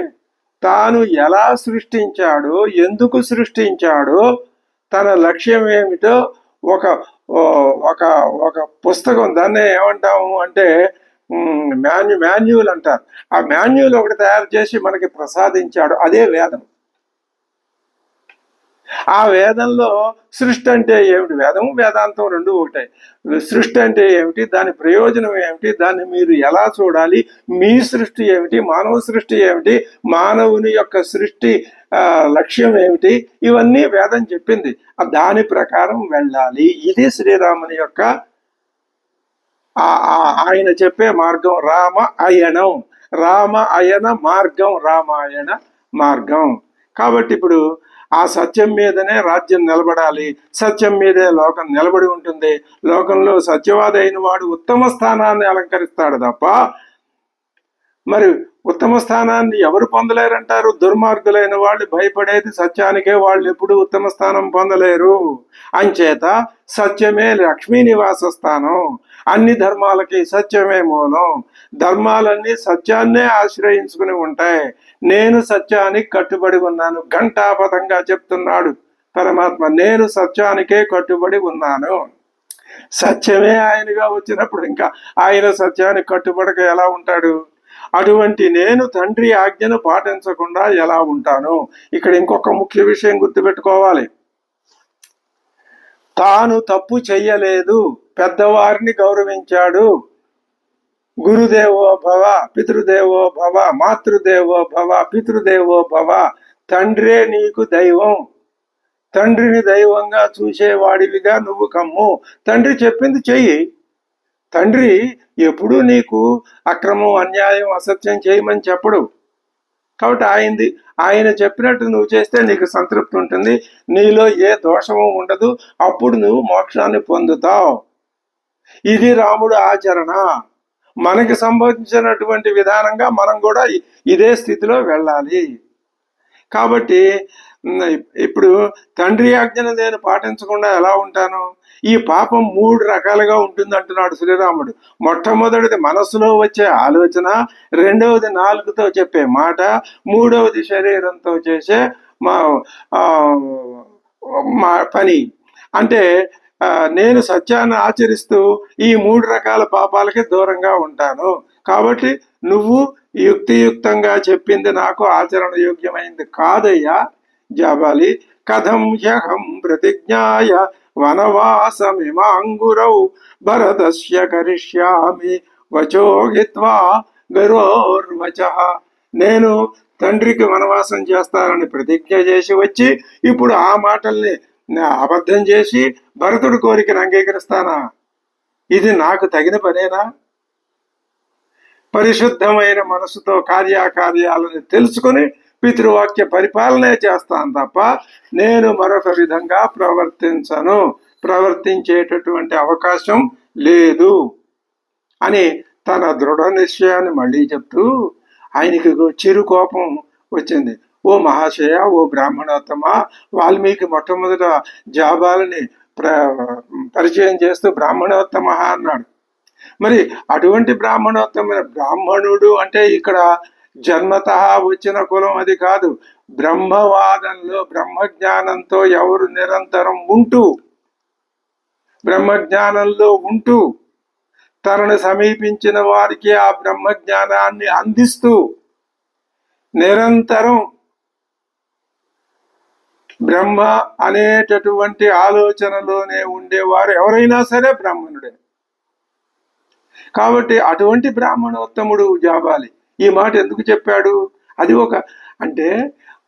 తాను ఎలా సృష్టించాడో, ఎందుకు సృష్టించాడో, తన లక్ష్యం ఏమిటో ఒక ఒక ఒక పుస్తకం, దాన్నే ఏమంటాము అంటే మాన్యువల్ అంటారు. ఆ మాన్యువల్ ఒకటి తయారు చేసి మనకి ప్రసాదించాడు. అదే వేదం. ఆ వేదంలో సృష్టి అంటే ఏమిటి? వేదము వేదాంతం రెండు ఒకటే. సృష్టి అంటే ఏమిటి, దాని ప్రయోజనం ఏమిటి, దాన్ని మీరు ఎలా చూడాలి, మీ సృష్టి ఏమిటి, మానవ సృష్టి ఏమిటి, మానవుని యొక్క సృష్టి లక్ష్యం ఏమిటి, ఇవన్నీ వేదం చెప్పింది. దాని ప్రకారం వెళ్ళాలి. ఇది శ్రీరాముని యొక్క ఆయన చెప్పే మార్గం. రామ అయన మార్గం, రామాయణ మార్గం. కాబట్టి ఇప్పుడు ఆ సత్యం మీదనే రాజ్యం నిలబడాలి, సత్యం మీదే లోకం నిలబడి ఉంటుంది. లోకంలో సత్యవాది అయిన వాడు ఉత్తమ స్థానాన్ని అలంకరిస్తాడు తప్ప, మరి ఉత్తమ స్థానాన్ని ఎవరు పొందలేరంటారు? దుర్మార్గులైన వాళ్ళు భయపడేది సత్యానికే, వాళ్ళు ఎప్పుడు ఉత్తమ స్థానం పొందలేరు. అంచేత సత్యమే లక్ష్మీ నివాస స్థానం. అన్ని ధర్మాలకి సత్యమే మూలం. ధర్మాలన్నీ సత్యాన్నే ఆశ్రయించుకుని ఉంటాయి. నేను సత్యానికి కట్టుబడి ఉన్నాను, ఘంటాపథంగా చెప్తున్నాడు పరమాత్మ. నేను సత్యానికే కట్టుబడి ఉన్నాను. సత్యమే ఆయనగా వచ్చినప్పుడు ఇంకా ఆయన సత్యానికి కట్టుబడక ఎలా ఉంటాడు? అటువంటి నేను తండ్రి ఆజ్ఞను పాటించకుండా ఎలా ఉంటాను? ఇక్కడ ఇంకొక ముఖ్య విషయం గుర్తుపెట్టుకోవాలి. తాను తప్పు చెయ్యలేదు, పెద్దవారిని గౌరవించాడు. గురుదేవో భవ, పితృదేవో భవ, మాతృదేవో భవ, పితృదేవో భవ. తండ్రే నీకు దైవం. తండ్రిని దైవంగా చూసేవాడివిగా నువ్వు కమ్ము. తండ్రి చెప్పింది చెయ్యి. తండ్రి ఎప్పుడూ నీకు అక్రమం, అన్యాయం, అసత్యం చేయమని చెప్పడు. కాబట్టి ఆయన చెప్పినట్టు నువ్వు చేస్తే నీకు సంతృప్తి ఉంటుంది, నీలో ఏ దోషము ఉండదు. అప్పుడు నువ్వు మోక్షాన్ని పొందుతావు. ఇది రాముడు ఆచరణ. మనకి సంబంధించినటువంటి విధానంగా మనం కూడా ఇదే స్థితిలో వెళ్ళాలి. కాబట్టి ఇప్పుడు తండ్రి ఆజ్ఞను నేను పాటించకుండా ఎలా ఉంటాను? ఈ పాపం 3 రకాలుగా ఉంటుంది అంటున్నాడు శ్రీరాముడు. మొట్టమొదటిది మనస్సులో వచ్చే ఆలోచన, రెండవది నాలుగుతో చెప్పే మాట, మూడవది శరీరంతో చేసే మా మా పని. అంటే నేను సత్యాన్ని ఆచరిస్తూ ఈ 3 రకాల పాపాలకి దూరంగా ఉంటాను. కాబట్టి నువ్వు యుక్తియుక్తంగా చెప్పింది నాకు ఆచరణ యోగ్యమైంది కాదయ్యా జాబాలి. కథం హ్యహం ప్రతిజ్ఞాయ వనవాసమిమాంగురౌ భరతస్య కరిష్యామి వచోహిత్వా గరోర్వచ. నేను తండ్రికి వనవాసం చేస్తానని ప్రతిజ్ఞ చేసి వచ్చి ఇప్పుడు ఆ మాటల్ని అబద్ధం చేసి భరతుడి కోరికను అంగీకరిస్తానా? ఇది నాకు తగిన పనేనా? పరిశుద్ధమైన మనసుతో కార్యాకార్యాలను తెలుసుకుని పితృవాక్య పరిపాలనే చేస్తాను తప్ప నేను మరొక విధంగా ప్రవర్తించేటటువంటి అవకాశం లేదు అని తన దృఢ నిశ్చయాన్ని మళ్ళీ చెప్తూ ఆయనకి చిరు కోపం వచ్చింది. ఓ మహాశయ, ఓ బ్రాహ్మణోత్తమ, వాల్మీకి మొట్టమొదట జాబాలని పరిచయం చేస్తూ బ్రాహ్మణోత్తమ అన్నాడు. మరి అటువంటి బ్రాహ్మణోత్తమైన బ్రాహ్మణుడు అంటే ఇక్కడ జన్మత వచ్చిన కులం అది కాదు. బ్రహ్మవాదంలో బ్రహ్మజ్ఞానంతో ఎవరు నిరంతరం బ్రహ్మజ్ఞానంలో ఉంటూ తనను సమీపించిన వారికి ఆ బ్రహ్మజ్ఞానాన్ని అందిస్తూ నిరంతరం బ్రహ్మ అనేటటువంటి ఆలోచనలోనే ఉండేవారు ఎవరైనా సరే బ్రాహ్మణుడే. కాబట్టి అటువంటి బ్రాహ్మణోత్తముడు జాబాలి ఈ మాట ఎందుకు చెప్పాడు? అది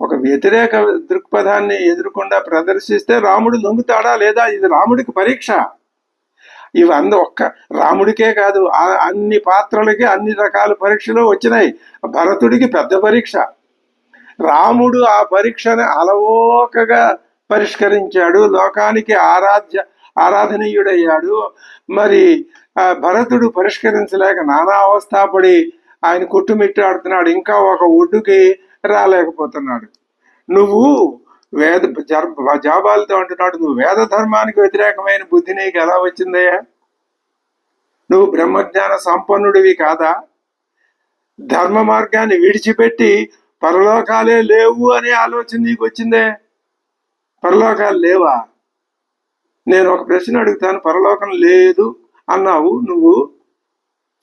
ఒక వ్యతిరేక దృక్పథాన్ని ఎదురుకుండా ప్రదర్శిస్తే రాముడు లొంగుతాడా లేదా? ఇది రాముడికి పరీక్ష. ఒక్క రాముడికే కాదు, అన్ని పాత్రలకి అన్ని రకాల పరీక్షలు వచ్చినాయి. భరతుడికి పెద్ద పరీక్ష. రాముడు ఆ పరీక్షని అలవోకగా పరిష్కరించాడు, లోకానికి ఆరాధనీయుడయ్యాడు. మరి భరతుడు పరిష్కరించలేక నానా అవస్థాపడి ఆయన కొట్టుమిట్టాడుతున్నాడు, ఇంకా ఒక ఒడ్డుకి రాలేకపోతున్నాడు. నువ్వు జాబాలతో అంటున్నాడు, నువ్వు వేద ధర్మానికి వ్యతిరేకమైన బుద్ధి నీకు ఎలా వచ్చిందయ్యా? నువ్వు బ్రహ్మజ్ఞాన సంపన్నుడివి కాదా? ధర్మ మార్గాన్ని విడిచిపెట్టి పరలోకాలే లేవు అనే ఆలోచన నీకు వచ్చిందే. పరలోకాలు లేవా? నేను ఒక ప్రశ్న అడుగుతాను, పరలోకం లేదు అన్నావు నువ్వు,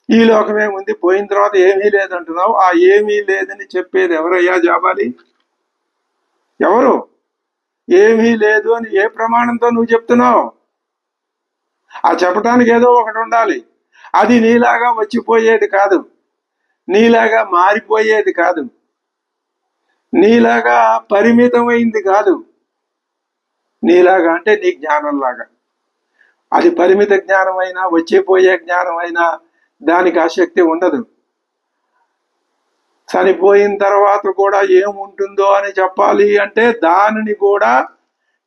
ఈ లోకమే ఉంది, పోయిన తర్వాత ఏమీ లేదంటున్నావు. ఆ ఏమీ లేదని చెప్పేది ఎవరయ్యా జాబాలి? ఎవరు? ఏమీ లేదు అని ఏ ప్రమాణంతో నువ్వు చెప్తున్నావు? ఆ చెప్పడానికి ఏదో ఒకటి ఉండాలి. అది నీలాగా వచ్చిపోయేది కాదు, నీలాగా మారిపోయేది కాదు, నీలాగా పరిమితమైంది కాదు. నీలాగా అంటే నీ జ్ఞానంలాగా. అది పరిమిత జ్ఞానమైనా వచ్చిపోయే జ్ఞానమైనా దానికి ఆసక్తి ఉండదు. చనిపోయిన తర్వాత కూడా ఏముంటుందో అని చెప్పాలి అంటే దానిని కూడా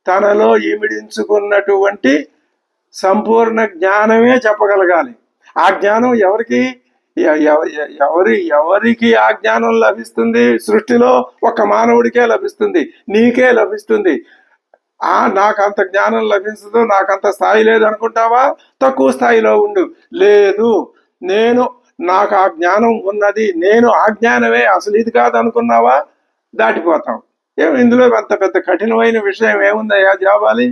తనలో ఇమిడించుకున్నటువంటి సంపూర్ణ జ్ఞానమే చెప్పగలగాలి. ఆ జ్ఞానం ఎవరికి ఆ జ్ఞానం లభిస్తుంది? సృష్టిలో ఒక మానవుడికే లభిస్తుంది, నీకే లభిస్తుంది. నాకు అంత జ్ఞానం లభించదు, నాకంత స్థాయి లేదు అనుకుంటావా? తక్కువ స్థాయిలో ఉండు. లేదు, నాకు ఆ జ్ఞానం ఉన్నది, నేను ఆ జ్ఞానమే, అసలు ఇది కాదు అనుకున్నావా? దాటిపోతాం. ఇందులో అంత పెద్ద కఠినమైన విషయం ఏముందయ్యా జాబాలి?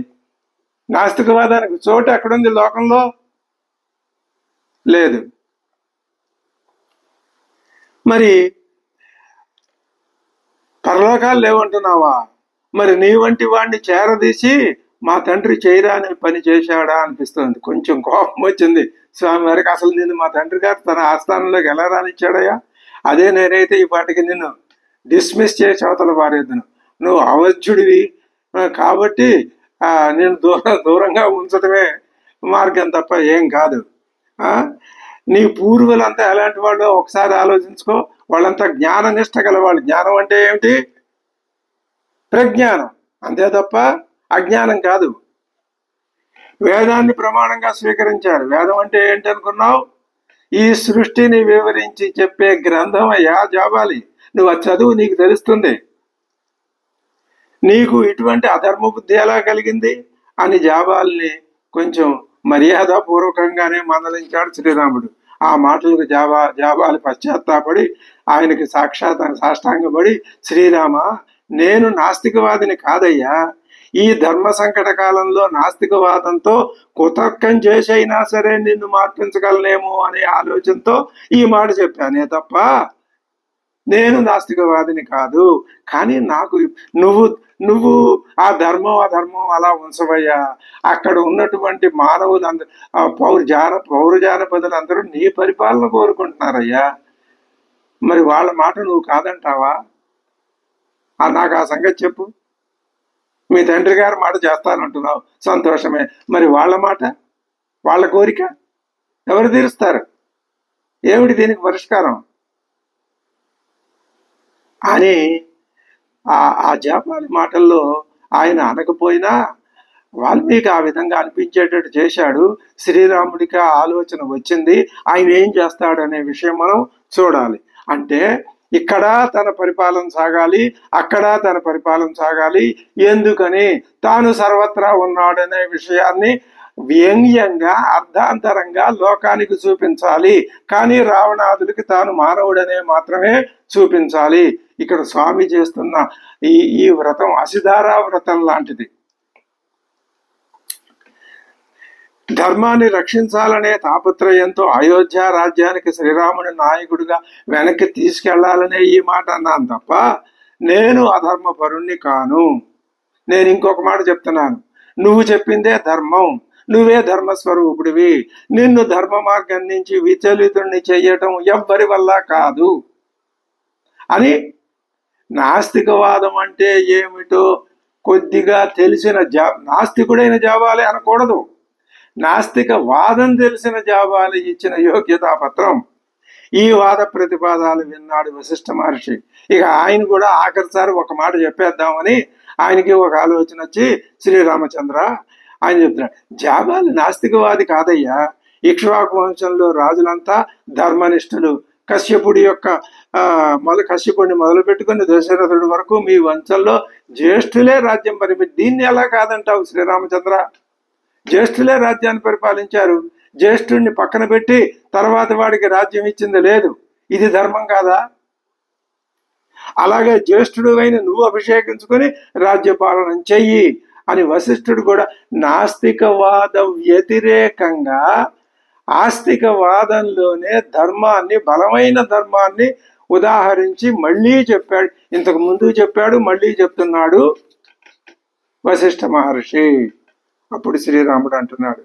నాస్తికవాదానికి చోటు ఎక్కడుంది లోకంలో? లేదు. మరి పరలోకాలు లేవంటున్నావా? మరి నీ వంటి వాడిని చేరదీసి మా తండ్రి చేయరాని పని చేశాడా అనిపిస్తుంది. కొంచెం కోపం వచ్చింది స్వామి వారికి. అసలు నిన్ను మా తండ్రి గారు తన ఆస్థానంలోకి ఎలా రానిచ్చాడయ్యా? అదే నేనైతే ఈ పాటికి నిన్ను డిస్మిస్ చేసి అవతల పారేద్దును. నువ్వు అవధ్యుడివి కాబట్టి నేను దూరంగా ఉంచడమే మార్గం తప్ప ఏం కాదు. నీ పూర్వులంతా ఎలాంటి వాళ్ళు ఒకసారి ఆలోచించుకో. వాళ్ళంతా జ్ఞాననిష్ట గలవాళ్ళు. జ్ఞానం అంటే ఏమిటి? ప్రజ్ఞానం, అంతే తప్ప అజ్ఞానం కాదు. వేదాన్ని ప్రమాణంగా స్వీకరించారు. వేదం అంటే ఏంటి అనుకున్నావు? ఈ సృష్టిని వివరించి చెప్పే గ్రంథం అయ్యా జాబాలి. నువ్వు అది చదువు, నీకు తెలుస్తుంది. నీకు ఇటువంటి అధర్మ బుద్ధి ఎలా కలిగింది అని జాబాల్ని కొంచెం మర్యాదపూర్వకంగానే మందలించాడు శ్రీరాముడు. ఆ మాటలకు జాబాలి పశ్చాత్తాపడి ఆయనకి సాష్టాంగపడి, శ్రీరామ, నేను నాస్తికవాదిని కాదయ్యా, ఈ ధర్మ సంకట కాలంలో నాస్తికవాదంతో కుతర్కం చేసైనా సరే నిన్ను మార్పించగలనేమో అనే ఆలోచనతో ఈ మాట చెప్పానే తప్ప నేను నాస్తికవాదిని కాదు. కానీ నాకు నువ్వు నువ్వు ఆ ధర్మం అధర్మం అలా ఉంచవయ్యా. అక్కడ ఉన్నటువంటి మానవులందరూ, పౌరజానపదులందరూ నీ పరిపాలన కోరుకుంటున్నారయ్యా. మరి వాళ్ళ మాట నువ్వు కాదంటావా? నాకు ఆ సంగతి చెప్పు. మీ తండ్రి గారి మాట చేస్తానంటున్నావు, సంతోషమే. మరి వాళ్ళ మాట, వాళ్ళ కోరిక ఎవరు తీరుస్తారు? ఏమిటి దీనికి పరిష్కారం అని ఆ జాపాలి మాటల్లో ఆయన అనకపోయినా వాల్మీకి ఆ విధంగా అనిపించేటట్టు చేశాడు. శ్రీరాముడికి ఆ ఆలోచన వచ్చింది. ఆయన ఏం చేస్తాడు అనే విషయం మనం చూడాలి. అంటే ఇక్కడ తన పరిపాలన సాగాలి, అక్కడ తన పరిపాలన సాగాలి. ఎందుకని? తాను సర్వత్రా ఉన్నాడనే విషయాన్ని వ్యంగ్యంగా అర్ధాంతరంగా లోకానికి చూపించాలి. కానీ రావణాదులకి తాను మానవుడనే మాత్రమే చూపించాలి. ఇక్కడ స్వామి చేస్తున్న ఈ వ్రతం అసిధారా వ్రతం లాంటిది. ధర్మాన్ని రక్షించాలనే తాపత్రయంతో అయోధ్య రాజ్యానికి శ్రీరాముని నాయకుడిగా వెనక్కి తీసుకెళ్లాలనే ఈ మాట అన్నాను తప్ప నేను అధర్మపరుణ్ణి కాను. నేను ఇంకొక మాట చెప్తున్నాను, నువ్వు చెప్పిందే ధర్మం, నువ్వే ధర్మస్వరూపుడివి. నిన్ను ధర్మ మార్గం నుంచి విచలితుణ్ణి చెయ్యటం ఎవ్వరి వల్ల కాదు అని. నాస్తికవాదం అంటే ఏమిటో కొద్దిగా తెలిసిన నాస్తికుడైన జాబాలి అనకూడదు, నాస్తిక వాదం తెలిసిన జాబాలి ఇచ్చిన యోగ్యతా పత్రం. ఈ వాద ప్రతిపాదాలు విన్నాడు వశిష్ఠ మహర్షి. ఇక ఆయన కూడా ఆఖరిసారి ఒక మాట చెప్పేద్దామని ఆయనకి ఒక ఆలోచన వచ్చి, శ్రీరామచంద్ర ఆయన చెప్తున్నాడు, జాబాలి నాస్తికవాది కాదయ్యా. ఇక్ష్వాకు వంశంలో రాజులంతా ధర్మనిష్ఠులు. కశ్యపుడిని మొదలు పెట్టుకుని దశరథుడి వరకు మీ వంశంలో జ్యేష్ఠులే రాజ్యం దీన్ని ఎలా కాదంటావు శ్రీరామచంద్ర? జ్యేష్ఠులే రాజ్యాన్ని పరిపాలించారు. జ్యేష్ఠుడిని పక్కన పెట్టి తర్వాత వాడికి రాజ్యం ఇచ్చింది లేదు. ఇది ధర్మం కాదా? అలాగే జ్యేష్ఠుడు అయిన నువ్వు అభిషేకించుకొని రాజ్యపాలన చెయ్యి అని వశిష్ఠుడు కూడా నాస్తికవాద వ్యతిరేకంగా ఆస్తికవాదంలోనే ధర్మాన్ని, బలమైన ధర్మాన్ని ఉదాహరించి మళ్ళీ చెప్పాడు. ఇంతకు ముందు చెప్పాడు, మళ్ళీ చెప్తున్నాడు వశిష్ఠ మహర్షి. అప్పుడు శ్రీరాముడు అంటున్నాడు,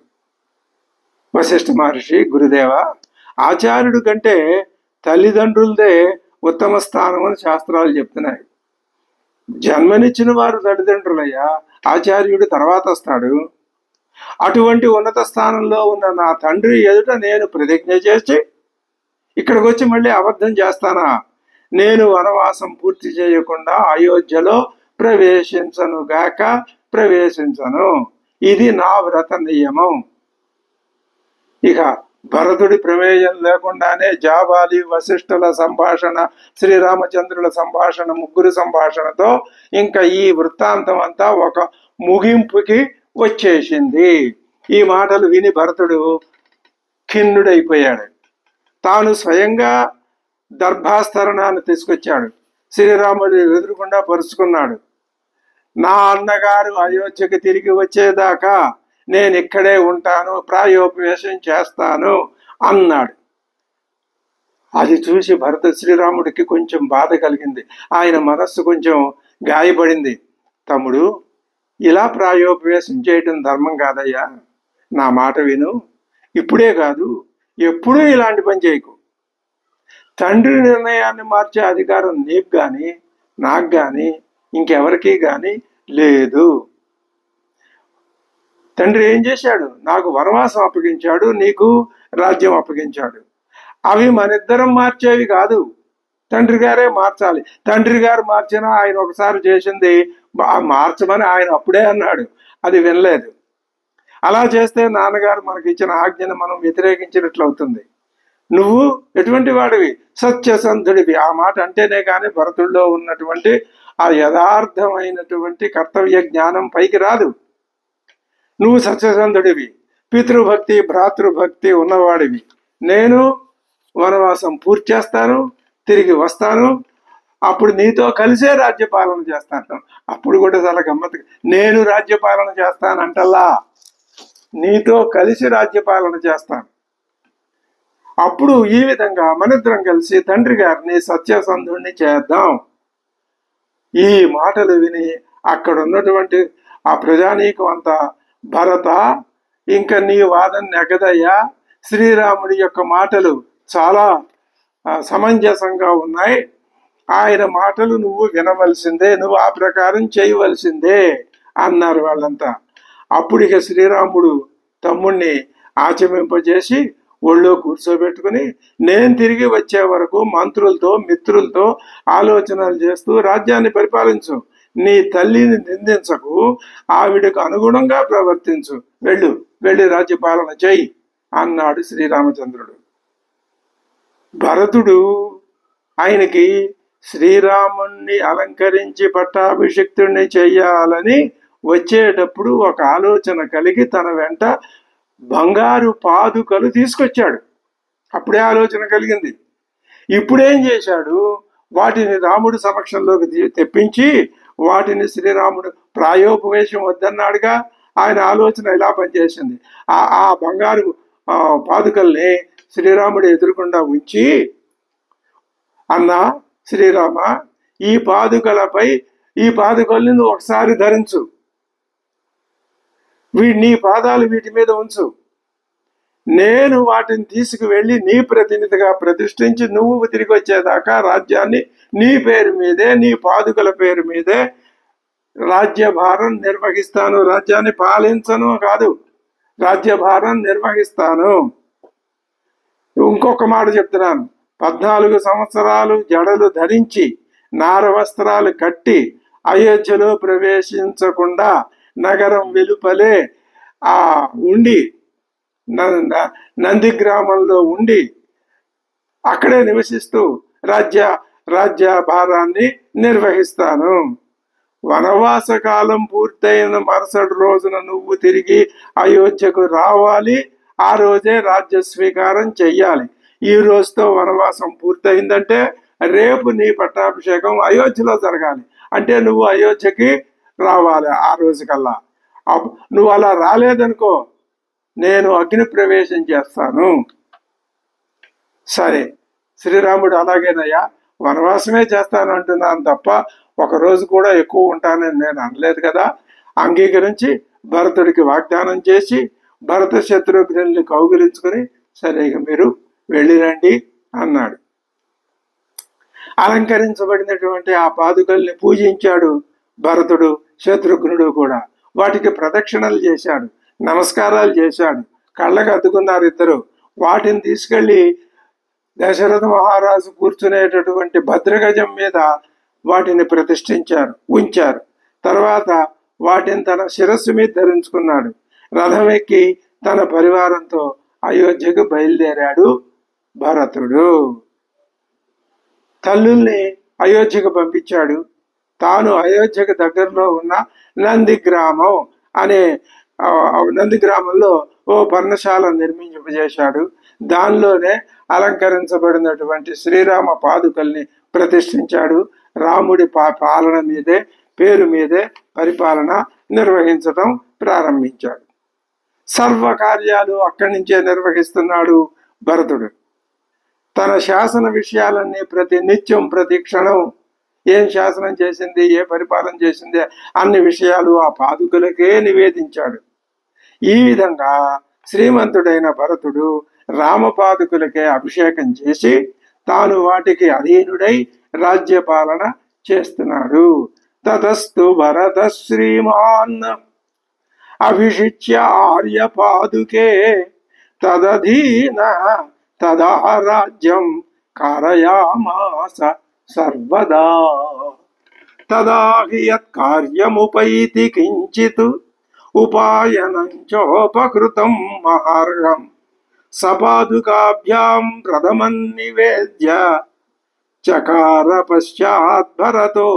వశిష్ఠ మహర్షి, గురుదేవ, ఆచార్యుడు కంటే తల్లిదండ్రులదే ఉత్తమ స్థానం అని శాస్త్రాలు చెప్తున్నాయి. జన్మనిచ్చిన వారు తల్లిదండ్రులయ్యా, ఆచార్యుడు తర్వాత వస్తాడు. అటువంటి ఉన్నత స్థానంలో ఉన్న నా తండ్రి ఎదుట నేను ప్రతిజ్ఞ చేసి ఇక్కడికి వచ్చి మళ్ళీ అబద్ధం చేస్తానా? నేను వనవాసం పూర్తి చేయకుండా అయోధ్యలో ప్రవేశించను. ఇది నా వ్రత నియమం. ఇక భరతుడి ప్రమేయం లేకుండానే జాబాలి, వశిష్ఠుల సంభాషణ, శ్రీరామచంద్రుల సంభాషణ, ముగ్గురు సంభాషణతో ఇంకా ఈ వృత్తాంతం అంతా ఒక ముగింపుకి వచ్చేసింది. ఈ మాటలు విని భరతుడు ఖిన్నుడైపోయాడు. తాను స్వయంగా దర్భాస్తరణాన్ని తీసుకొచ్చాడు. శ్రీరాముడు ఎదురుకుండా పరుచుకున్నాడు. నా అన్నగారు అయోధ్యకి తిరిగి వచ్చేదాకా నేను ఇక్కడే ఉంటాను, ప్రాయోపవేశం చేస్తాను అన్నాడు. అది చూసి శ్రీరాముడికి కొంచెం బాధ కలిగింది. ఆయన మనస్సు కొంచెం గాయపడింది. తమ్ముడు, ఇలా ప్రాయోపవేశం చేయటం ధర్మం కాదయ్యా. నా మాట విను. ఇప్పుడే కాదు, ఎప్పుడూ ఇలాంటి పని చేయకు. తండ్రి నిర్ణయాన్ని మార్చే అధికారం నీకు కానీ, నాకు కానీ, ఇంకెవరికి కానీ లేదు. తండ్రి ఏం చేశాడు? నాకు వనవాసం అప్పగించాడు, నీకు రాజ్యం అప్పగించాడు. అవి మనిద్దరం మార్చేవి కాదు, తండ్రి గారే మార్చాలి. తండ్రి గారు మార్చినా ఆయన ఒకసారి చేసింది మార్చమని ఆయన అప్పుడే అన్నాడు, అది వినలేదు. అలా చేస్తే నాన్నగారు మనకి ఇచ్చిన ఆజ్ఞను మనం వ్యతిరేకించినట్లు అవుతుంది. నువ్వు ఎటువంటి వాడివి? సత్యసంధుడివి. ఆ మాట అంటేనే కానీ భరతుడిలో ఉన్నటువంటి ఆ యథార్థమైనటువంటి కర్తవ్య జ్ఞానం పైకి రాదు. నువ్వు సత్యసంధుడివి, పితృభక్తి భ్రాతృభక్తి ఉన్నవాడివి. నేను వనవాసం పూర్తి చేస్తాను, తిరిగి వస్తాను, అప్పుడు నీతో కలిసే రాజ్యపాలన చేస్తాను. అప్పుడు కూడా చాలా గమ్మత్తు, నేను రాజ్యపాలన చేస్తానంటల్లా, నీతో కలిసి రాజ్యపాలన చేస్తాను. అప్పుడు ఈ విధంగా మనిద్దరం కలిసి తండ్రి గారిని సత్యసంధుడిని చేద్దాం. ఈ మాటలు విని అక్కడ ఉన్నటువంటి ఆ ప్రజానీకం అంతా, భరత, ఇంకా నీ వాదన నెగదయ్యా, శ్రీరాముడి యొక్క మాటలు చాలా సమంజసంగా ఉన్నాయి, ఆయన మాటలు నువ్వు వినవలసిందే, నువ్వు ఆ ప్రకారం చేయవలసిందే అన్నారు వాళ్ళంతా. అప్పుడు ఇక శ్రీరాముడు తమ్ముణ్ణి ఆచమింపజేసి ఒళ్ళో కూర్చోబెట్టుకుని, నేను తిరిగి వచ్చే వరకు మంత్రులతో మిత్రులతో ఆలోచనలు చేస్తూ రాజ్యాన్ని పరిపాలించు, నీ తల్లిని నిందించకు, ఆవిడకు అనుగుణంగా ప్రవర్తించు, వెళ్ళి రాజ్యపాలన చెయ్యి అన్నాడు శ్రీరామచంద్రుడు. భరతుడు ఆయనకి శ్రీరాముణ్ణి అలంకరించి పట్టాభిషిక్తుణ్ణి చెయ్యాలని వచ్చేటప్పుడు ఒక ఆలోచన కలిగి తన వెంట బంగారు పాదుకలు తీసుకొచ్చాడు. అప్పుడే ఆలోచన కలిగింది. ఇప్పుడేం చేశాడు, వాటిని రాముడి సమక్షంలోకి తెప్పించి వాటిని శ్రీరాముడు ప్రాయోపవేశం వద్దన్నాడుగా, ఆయన ఆలోచన ఇలా పనిచేసింది. ఆ బంగారు పాదుకల్ని శ్రీరాముడు ఎదురుకుండా ఉంచి, అన్నా శ్రీరామ, ఈ పాదుకల్ని నువ్వు ఒకసారి ధరించు, నీ పాదాలు వీటి మీద ఉంచు, నేను వాటిని తీసుకువెళ్ళి నీ ప్రతినిధిగా ప్రతిష్ఠించి నువ్వు తిరిగి వచ్చేదాకా రాజ్యాన్ని నీ పేరు మీదే, నీ పాదుకల పేరు మీదే రాజ్యభారం నిర్వహిస్తాను. రాజ్యాన్ని పాలించను కాదు, రాజ్యభారం నిర్వహిస్తాను. ఇంకొక మాట చెప్తున్నాను, 14 సంవత్సరాలు జడలు ధరించి నార వస్త్రాలు కట్టి అయోధ్యలో ప్రవేశించకుండా నగరం వెలుపలే ఉండి నంది గ్రామంలో ఉండి అక్కడే నివసిస్తూ రాజ్య భారాన్ని నిర్వహిస్తాను. వనవాస కాలం పూర్తయిన మరుసటి రోజున నువ్వు తిరిగి అయోధ్యకు రావాలి, ఆ రోజే రాజ్య స్వీకారం చెయ్యాలి. ఈ రోజుతో వనవాసం పూర్తయిందంటే రేపు నీ పట్టాభిషేకం అయోధ్యలో జరగాలి. అంటే నువ్వు అయోధ్యకి రావాలి ఆ రోజు కల్లా. నువ్వు అలా రాలేదనుకో, నేను అగ్ని ప్రవేశం చేస్తాను. సరే శ్రీరాముడు, అలాగేనయ్యా, వనవాసమే చేస్తాను అంటున్నాను తప్ప ఒకరోజు కూడా ఎక్కువ ఉంటానని నేను అనలేదు కదా. అంగీకరించి భరతుడికి వాగ్దానం చేసి భరత శత్రుఘ్నుల్ని కౌగిలించుకుని, సరే ఇక మీరు వెళ్ళిరండి అన్నాడు. అలంకరించబడినటువంటి ఆ పాదుకల్ని పూజించాడు భరతుడు, శత్రుఘ్నుడు కూడా. వాటికి ప్రదక్షిణలు చేశాడు, నమస్కారాలు చేశాడు, కళ్ళకు అద్దుకున్నారు ఇద్దరు. వాటిని తీసుకెళ్లి దశరథ మహారాజు కూర్చునేటటువంటి భద్రగజం మీద వాటిని ప్రతిష్ఠించారు, ఉంచారు. తర్వాత వాటిని తన శిరస్సు మీద ధరించుకున్నాడు. రథం ఎక్కి తన పరివారంతో అయోధ్యకు బయలుదేరాడు భరతుడు. తల్లుల్ని అయోధ్యకు పంపించాడు. తాను అయోధ్యకు దగ్గరలో ఉన్న నందిగ్రామం నందిగ్రామంలో ఓ పర్ణశాల నిర్మింపజేశాడు. దానిలోనే అలంకరించబడినటువంటి శ్రీరామ పాదుకల్ని ప్రతిష్ఠించాడు. రాముడి పాలన మీదే, పేరు మీదే పరిపాలన నిర్వహించడం ప్రారంభించాడు. సర్వకార్యాలు అక్కడి నుంచే నిర్వహిస్తున్నాడు భరతుడు. తన శాసన విషయాలన్నీ ప్రతి నిత్యం ప్రతి క్షణం ఏం శాసనం చేసింది, ఏ పరిపాలన చేసింది అన్ని విషయాలు ఆ పాదుకలకే నివేదించాడు. ఈ విధంగా శ్రీమంతుడైన భరతుడు రామపాదుకులకే అభిషేకం చేసి తాను వాటికి అధీనుడై రాజ్యపాలన చేస్తున్నాడు. తతస్తు భరత శ్రీమాన్ అభిషిచ్య ఆర్యపాదుకే తదధీన తదా రాజ్యం కారయామాస సర్వదా. తదా హి యత్కార్యముపైతి కించిత్ ఉపాయనంచోపకృతం మహార్హం సపాదుకాభ్యాం ప్రథమం నివేద్య చకార పశ్చాత్ భరతో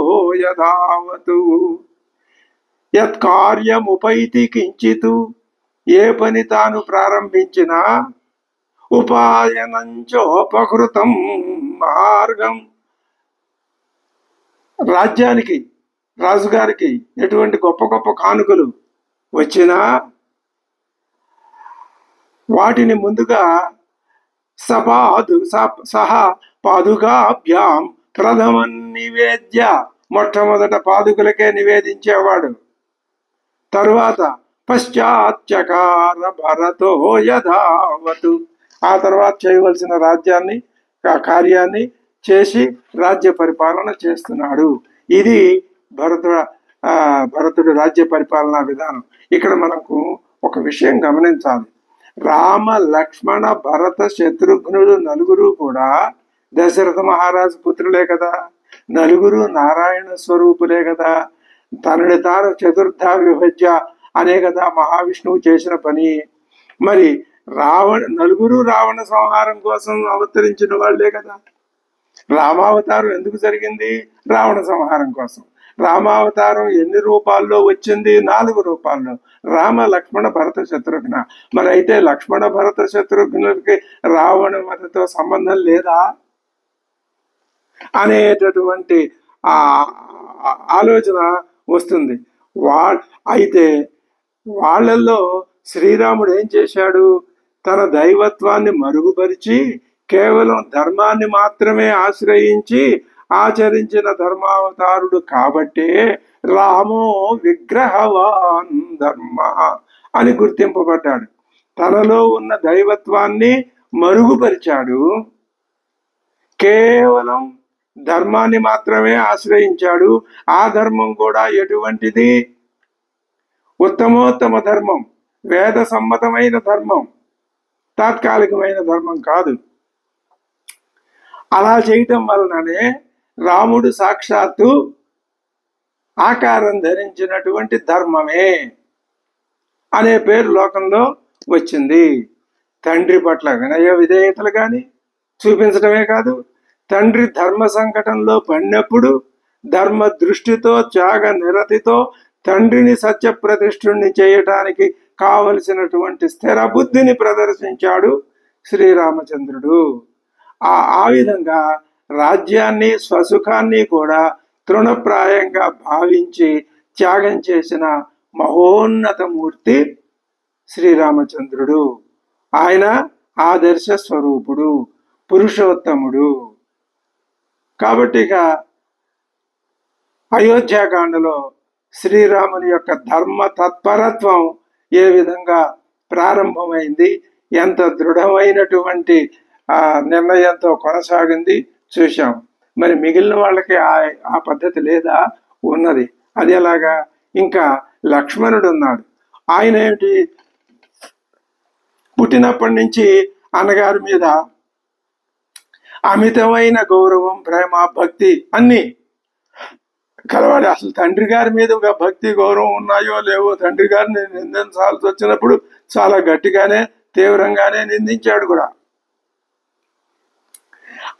యథావతు యత్కార్యముపైతి కించితు, ఏ పని తాను ప్రారంభించినా ఉపాయనంచోపకృతం మార్గం. రాజ్యానికి, రాజుగారికి ఎటువంటి గొప్ప గొప్ప కానుకలు వచ్చినా వాటిని ముందుగా సహా పాదుకాభ్యాం ప్రథమం నివేద్య, మొట్టమొదట పాదుకులకే నివేదించేవాడు. తరువాత పశ్చాచ్చకార భరతో యథావతు, ఆ తర్వాత చేయవలసిన రాజ్యాన్ని కార్యాన్ని చేసి రాజ్య పరిపాలన చేస్తున్నాడు. ఇది భరతుడు రాజ్య పరిపాలనా విధానం. ఇక్కడ మనకు ఒక విషయం గమనించాలి. రామ లక్ష్మణ భరత శత్రుఘ్నుడు నలుగురు కూడా దశరథ మహారాజు పుత్రులే కదా, నలుగురు నారాయణ స్వరూపులే కదా. తనని తాను చతుర్థ విభజ్య అనే కదా మహావిష్ణువు చేసిన పని. మరి నలుగురు రావణ సంహారం కోసం అవతరించిన వాళ్లే కదా. రామావతారం ఎందుకు జరిగింది? రావణ సంహారం కోసం. రామావతారం ఎన్ని రూపాల్లో వచ్చింది? 4 రూపాల్లో. రామ లక్ష్మణ భరత శత్రుఘ్న. మరి అయితే లక్ష్మణ భరత శత్రుఘ్నులకి రావణ వధతో సంబంధం లేదా అనేటటువంటి ఆలోచన వస్తుంది. అయితే వాళ్ళల్లో శ్రీరాముడు ఏం చేశాడు? తన దైవత్వాన్ని మరుగుపరిచి కేవలం ధర్మాన్ని మాత్రమే ఆశ్రయించి ఆచరించిన ధర్మావతారుడు కాబట్టే రామో విగ్రహవాన్ ధర్మ అని గుర్తింపబడ్డాడు. తనలో ఉన్న దైవత్వాన్ని మరుగుపరిచాడు, కేవలం ధర్మాన్ని మాత్రమే ఆశ్రయించాడు. ఆ ధర్మం కూడా ఎటువంటిది? ఉత్తమోత్తమ ధర్మం, వేద సమ్మతమైన ధర్మం, తాత్కాలికమైన ధర్మం కాదు. అలా చేయటం వలననే రాముడు సాక్షాత్తు ఆకారం ధరించినటువంటి ధర్మమే అనే పేరు లోకంలో వచ్చింది. తండ్రి పట్ల వినయ విధేయతలు కానీ చూపించడమే కాదు, తండ్రి ధర్మ సంకటంలో పడినప్పుడు ధర్మ దృష్టితో త్యాగ నిరతితో తండ్రిని సత్యప్రతిష్ఠుణ్ణి చేయటానికి కావలసినటువంటి స్థిర బుద్ధిని ప్రదర్శించాడు శ్రీరామచంద్రుడు. ఆ విధంగా రాజ్యాన్ని స్వసుఖాన్ని కూడా తృణప్రాయంగా భావించి త్యాగం చేసిన మహోన్నత మూర్తి శ్రీరామచంద్రుడు. ఆయన ఆదర్శ స్వరూపుడు, పురుషోత్తముడు. కాబట్టి ఇక అయోధ్యాకాండలో శ్రీరాముని యొక్క ధర్మ తత్పరత్వం ఏ విధంగా ప్రారంభమైంది, ఎంత దృఢమైనటువంటి నిర్ణయంతో కొనసాగింది చూశాం. మరి మిగిలిన వాళ్ళకి ఆ పద్ధతి లేదా? ఉన్నది. అది ఎలాగా? ఇంకా లక్ష్మణుడు ఉన్నాడు. ఆయన ఏమిటి? పుట్టినప్పటి నుంచి అన్నగారి మీద అమితమైన గౌరవం, ప్రేమ, భక్తి అన్ని కలవాడు. అసలు తండ్రి గారి మీద భక్తి గౌరవం ఉన్నాయో లేవో, తండ్రి గారిని నిందించాల్సి వచ్చినప్పుడు చాలా గట్టిగానే తీవ్రంగానే నిందించాడు కూడా.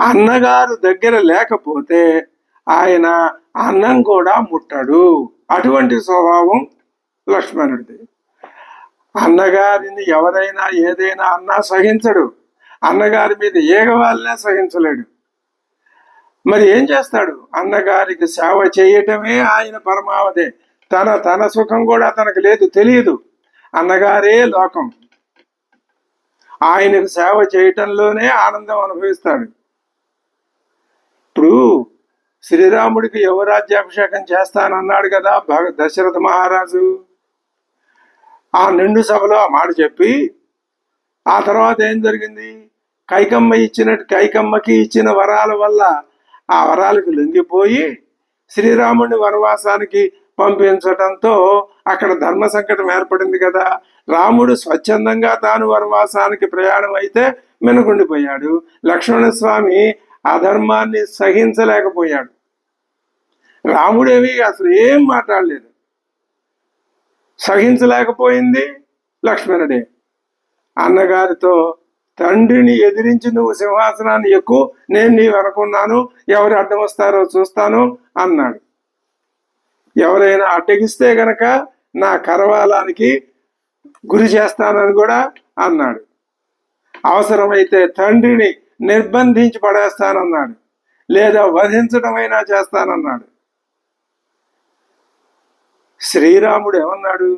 అన్నగారు దగ్గర లేకపోతే ఆయన అన్నం కూడా ముట్టడు. అటువంటి స్వభావం లక్ష్మణుడిది. అన్నగారిని ఎవరైనా ఏదైనా అన్నా సహించడు. అన్నగారి మీద ఏగవాళ్ళనే సహించలేడు. మరి ఏం చేస్తాడు? అన్నగారికి సేవ చేయటమే ఆయన పరమావధి. తన సుఖం కూడా తనకు లేదు, తెలియదు. అన్నగారే లోకం. ఆయనకు సేవ చేయటంలోనే ఆనందం అనుభవిస్తాడు. ఇప్పుడు శ్రీరాముడికి యువరాజ్యాభిషేకం చేస్తానన్నాడు కదా దశరథ మహారాజు. ఆ నిండు సభలో ఆ మాట చెప్పి ఆ తర్వాత ఏం జరిగింది? కైకమ్మకి ఇచ్చిన వరాల వల్ల ఆ వరాలకు లొంగిపోయి శ్రీరాముడిని వనవాసానికి పంపించటంతో అక్కడ ధర్మ సంకటం ఏర్పడింది కదా. రాముడు స్వచ్ఛందంగా తాను వనవాసానికి ప్రయాణం అయితే మినకుండిపోయాడు. లక్ష్మణస్వామి అధర్మాన్ని సహించలేకపోయాడు. రాముడేమి అసలు ఏం మాట్లాడలేదు. సహించలేకపోయింది లక్ష్మణుడే. అన్నగారితో తండ్రిని ఎదిరించి నువ్వు సింహాసనాన్ని ఎక్కువ, నేను నీ వెనకున్నాను, ఎవరు అడ్డం వస్తారో చూస్తాను అన్నాడు. ఎవరైనా అడ్డగిస్తే గనక నా కరవాలానికి గురి చేస్తానని కూడా అన్నాడు. అవసరమైతే తండ్రిని నిర్బంధించి పడేస్తానన్నాడు, లేదా వధించడమైనా చేస్తానన్నాడు. శ్రీరాముడు ఏమన్నాడు?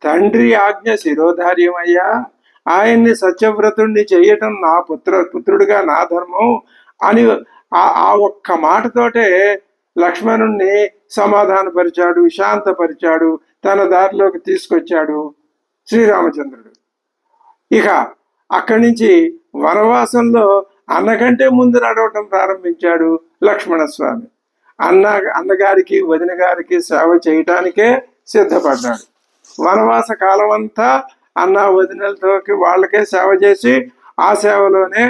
తండ్రి ఆజ్ఞ శిరోధార్యమయ్యా, ఆయన్ని సత్యవ్రతుణ్ణి చేయటం నా పుత్రుడిగా నా ధర్మం అని ఆ ఒక్క మాటతోటే లక్ష్మణుణ్ణి సమాధానపరిచాడు, శాంతపరిచాడు, తన దారిలోకి తీసుకొచ్చాడు శ్రీరామచంద్రుడు. ఇక అక్కడి నుంచి వనవాసంలో అన్నకంటే ముందు నడవటం ప్రారంభించాడు లక్ష్మణస్వామి. అన్నగారికి వదిన గారికి సేవ చేయటానికే సిద్ధపడ్డాడు. వనవాస కాలం అంతా అన్న వదినలతో వాళ్ళకే సేవ చేసి ఆ సేవలోనే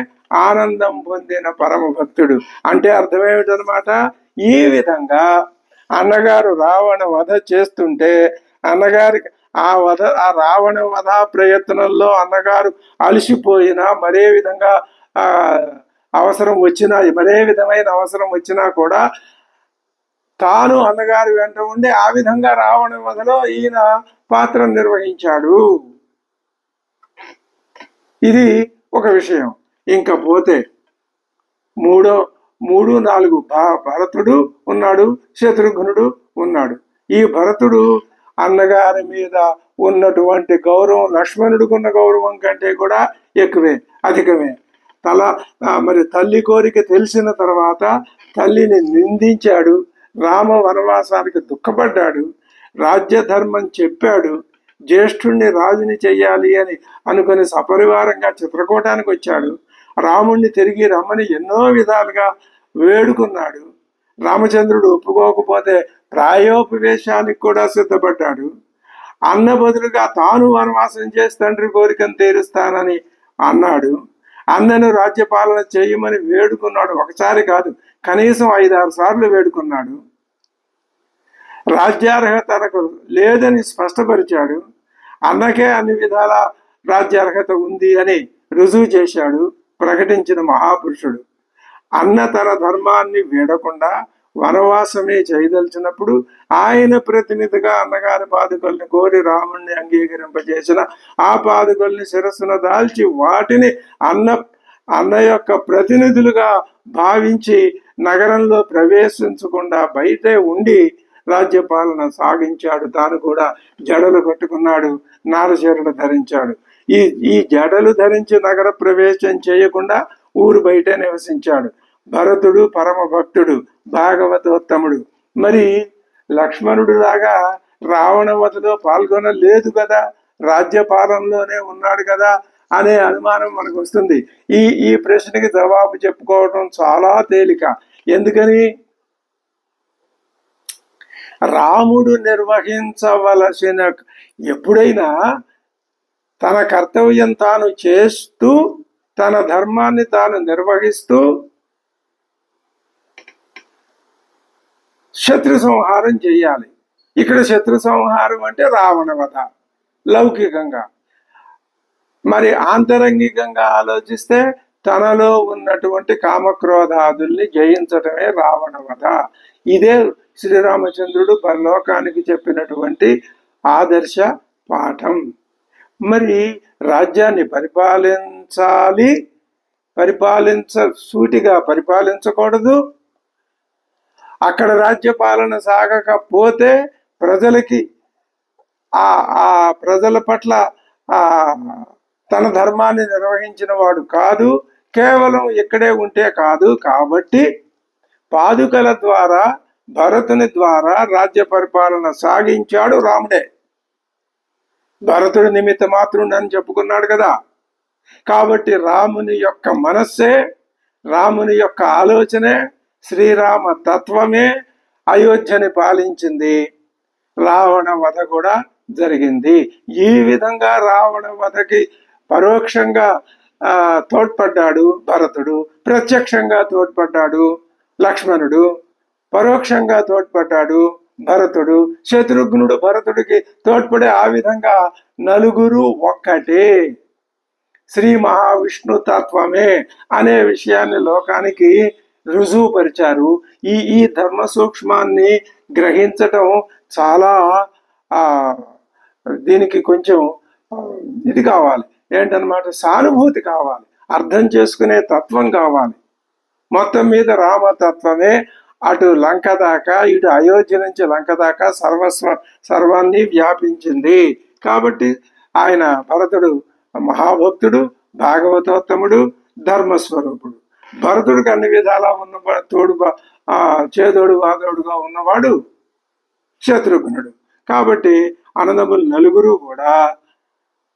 ఆనందం పొందిన పరమ భక్తుడు. అంటే అర్థమేమిటనమాట? ఈ విధంగా అన్నగారు రావణ వధ చేస్తుంటే అన్నగారికి ఆ రావణ వధ ప్రయత్నంలో అన్నగారు అలసిపోయినా, మరే విధంగా అవసరం వచ్చినా, మరే విధమైన అవసరం వచ్చినా కూడా తాను అన్నగారి వెంట ఉండి ఆ విధంగా రావణ వధలో ఈయన పాత్ర నిర్వహించాడు. ఇది ఒక విషయం. ఇంకా పోతే 3, 4 భరతుడు ఉన్నాడు, శత్రుఘ్నుడు ఉన్నాడు. ఈ భరతుడు అన్నగారి మీద ఉన్నటువంటి గౌరవం లక్ష్మణుడికున్న గౌరవం కంటే కూడా ఎక్కువే, అధికమే. మరి తల్లి కోరిక తెలిసిన తర్వాత తల్లిని నిందించాడు, రామ వనవాసానికి దుఃఖపడ్డాడు, రాజ్యధర్మం చెప్పాడు, జ్యేష్ఠుణ్ణి రాజుని చెయ్యాలి అని అనుకుని సపరివారంగా చిత్రకూటానికి వచ్చాడు. రాముణ్ణి తిరిగి రమ్మని ఎన్నో విధాలుగా వేడుకున్నాడు. రామచంద్రుడు ఒప్పుకోకపోతే ప్రాయోపవేశానికి కూడా సిద్ధపడ్డాడు. అన్న బదులుగా తాను వనవాసం చేసి తండ్రి కోరికను తీరుస్తానని అన్నాడు. అన్నను రాజ్యపాలన చేయమని వేడుకున్నాడు. ఒకసారి కాదు, కనీసం 5-6 సార్లు వేడుకున్నాడు. రాజ్యార్హత తనకు లేదని స్పష్టపరిచాడు. అన్నకే అన్ని విధాల రాజ్యార్హత ఉంది అని రుజువు చేశాడు, ప్రకటించిన మహాపురుషుడు. అన్న తన ధర్మాన్ని వీడకుండా వనవాసమే చేయదలిచినప్పుడు ఆయన ప్రతినిధిగా అన్నగారి పాదుకల్ని కోరి రాముణ్ణి అంగీకరింపజేసిన ఆ పాదుకల్ని శిరస్సున దాల్చి వాటిని అన్న యొక్క ప్రతినిధులుగా భావించి నగరంలో ప్రవేశించకుండా బయటే ఉండి రాజ్యపాలన సాగించాడు. తాను కూడా జడలు కట్టుకున్నాడు, నారచీరలు ధరించాడు. ఈ జడలు ధరించి నగర ప్రవేశం చేయకుండా ఊరు బయటే నివసించాడు. భరతుడు పరమ భక్తుడు, భాగవతోత్తముడు. మరి లక్ష్మణుడు లాగా రావణ వధలో పాల్గొనలేదు కదా, రాజ్యపాలనలోనే ఉన్నాడు కదా అనే అనుమానం మనకు వస్తుంది. ఈ ప్రశ్నకి జవాబు చెప్పుకోవడం చాలా తేలిక. ఎందుకని? రాముడు నిర్వహించవలసిన, ఎప్పుడైనా తన కర్తవ్యం తాను చేస్తూ తన ధర్మాన్ని తాను నిర్వహిస్తూ శత్రు సంహారం చెయ్యాలి. ఇక్కడ శత్రు సంహారం అంటే రావణ వధ లౌకికంగా. మరి ఆంతరంగికంగా ఆలోచిస్తే తనలో ఉన్నటువంటి కామక్రోధాదుల్ని జయించటమే రావణ వధ. ఇదే శ్రీరామచంద్రుడు పరలోకానికి చెప్పినటువంటి ఆదర్శ పాఠం. మరి రాజ్యాన్ని సూటిగా పరిపాలించకూడదు. అక్కడ రాజ్యపాలన సాగకపోతే ప్రజలకి ఆ ప్రజల పట్ల తన ధర్మాన్ని నిర్వహించిన వాడు కాదు. కేవలం ఇక్కడే ఉంటే కాదు. కాబట్టి పాదుకల ద్వారా, భరతుని ద్వారా రాజ్య పరిపాలన సాగించాడు రాముడే. భరతుడి నిమిత్త మాత్రుడు అని చెప్పుకున్నాడు కదా. కాబట్టి రాముని యొక్క మనస్సే, రాముని యొక్క ఆలోచనే, శ్రీరామ తత్వమే అయోధ్యని పాలించింది. రావణ వధ కూడా జరిగింది. ఈ విధంగా రావణ వధకి పరోక్షంగా తోడ్పడ్డాడు భరతుడు, ప్రత్యక్షంగా తోడ్పడ్డాడు లక్ష్మణుడు, పరోక్షంగా తోడ్పడ్డాడు భరతుడు. శత్రుఘ్నుడు భరతుడికి తోడ్పడే ఆ విధంగా నలుగురు ఒక్కటే. శ్రీ మహావిష్ణు తత్వమే అనే విషయాన్ని లోకానికి రుజువుపరిచారు. ఈ ధర్మ సూక్ష్మాన్ని గ్రహించటం చాలా దీనికి కొంచెం ఇది కావాలి, ఏంటన్నమాట, సానుభూతి కావాలి, అర్థం చేసుకునే తత్వం కావాలి. మొత్తం మీద రామతత్వమే అటు లంక దాకా ఇటు అయోధ్య నుంచి లంక దాకా సర్వాన్ని వ్యాపించింది. కాబట్టి ఆయన భరతుడు మహాభక్తుడు, భాగవతోత్తముడు, ధర్మస్వరూపుడు. భరతుడికి అన్ని విధాలా ఉన్న చేదోడు వాదోడుగా ఉన్నవాడు శత్రుఘ్నుడు. కాబట్టి అన్నదమ్ములు నలుగురు కూడా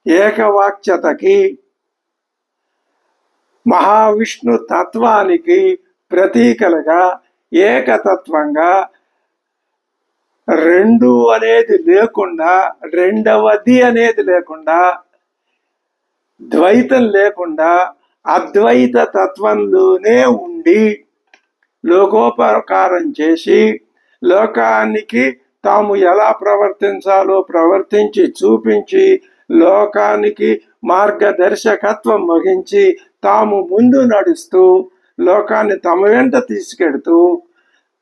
ఏకవాక్యతకి, మహావిష్ణు తత్వానికి ప్రతీకలుగా, ఏకతత్వంగా, రెండు అనేది లేకుండా, రెండవది అనేది లేకుండా, ద్వైతం లేకుండా అద్వైత తత్వంలోనే ఉండి లోకోపకారం చేసి లోకానికి తాము ఎలా ప్రవర్తించాలో ప్రవర్తించి చూపించి లోకానికి మార్గదర్శకత్వం వహించి తాము ముందు నడుస్తూ లోకాన్ని తమ వెంట తీసుకెడుతూ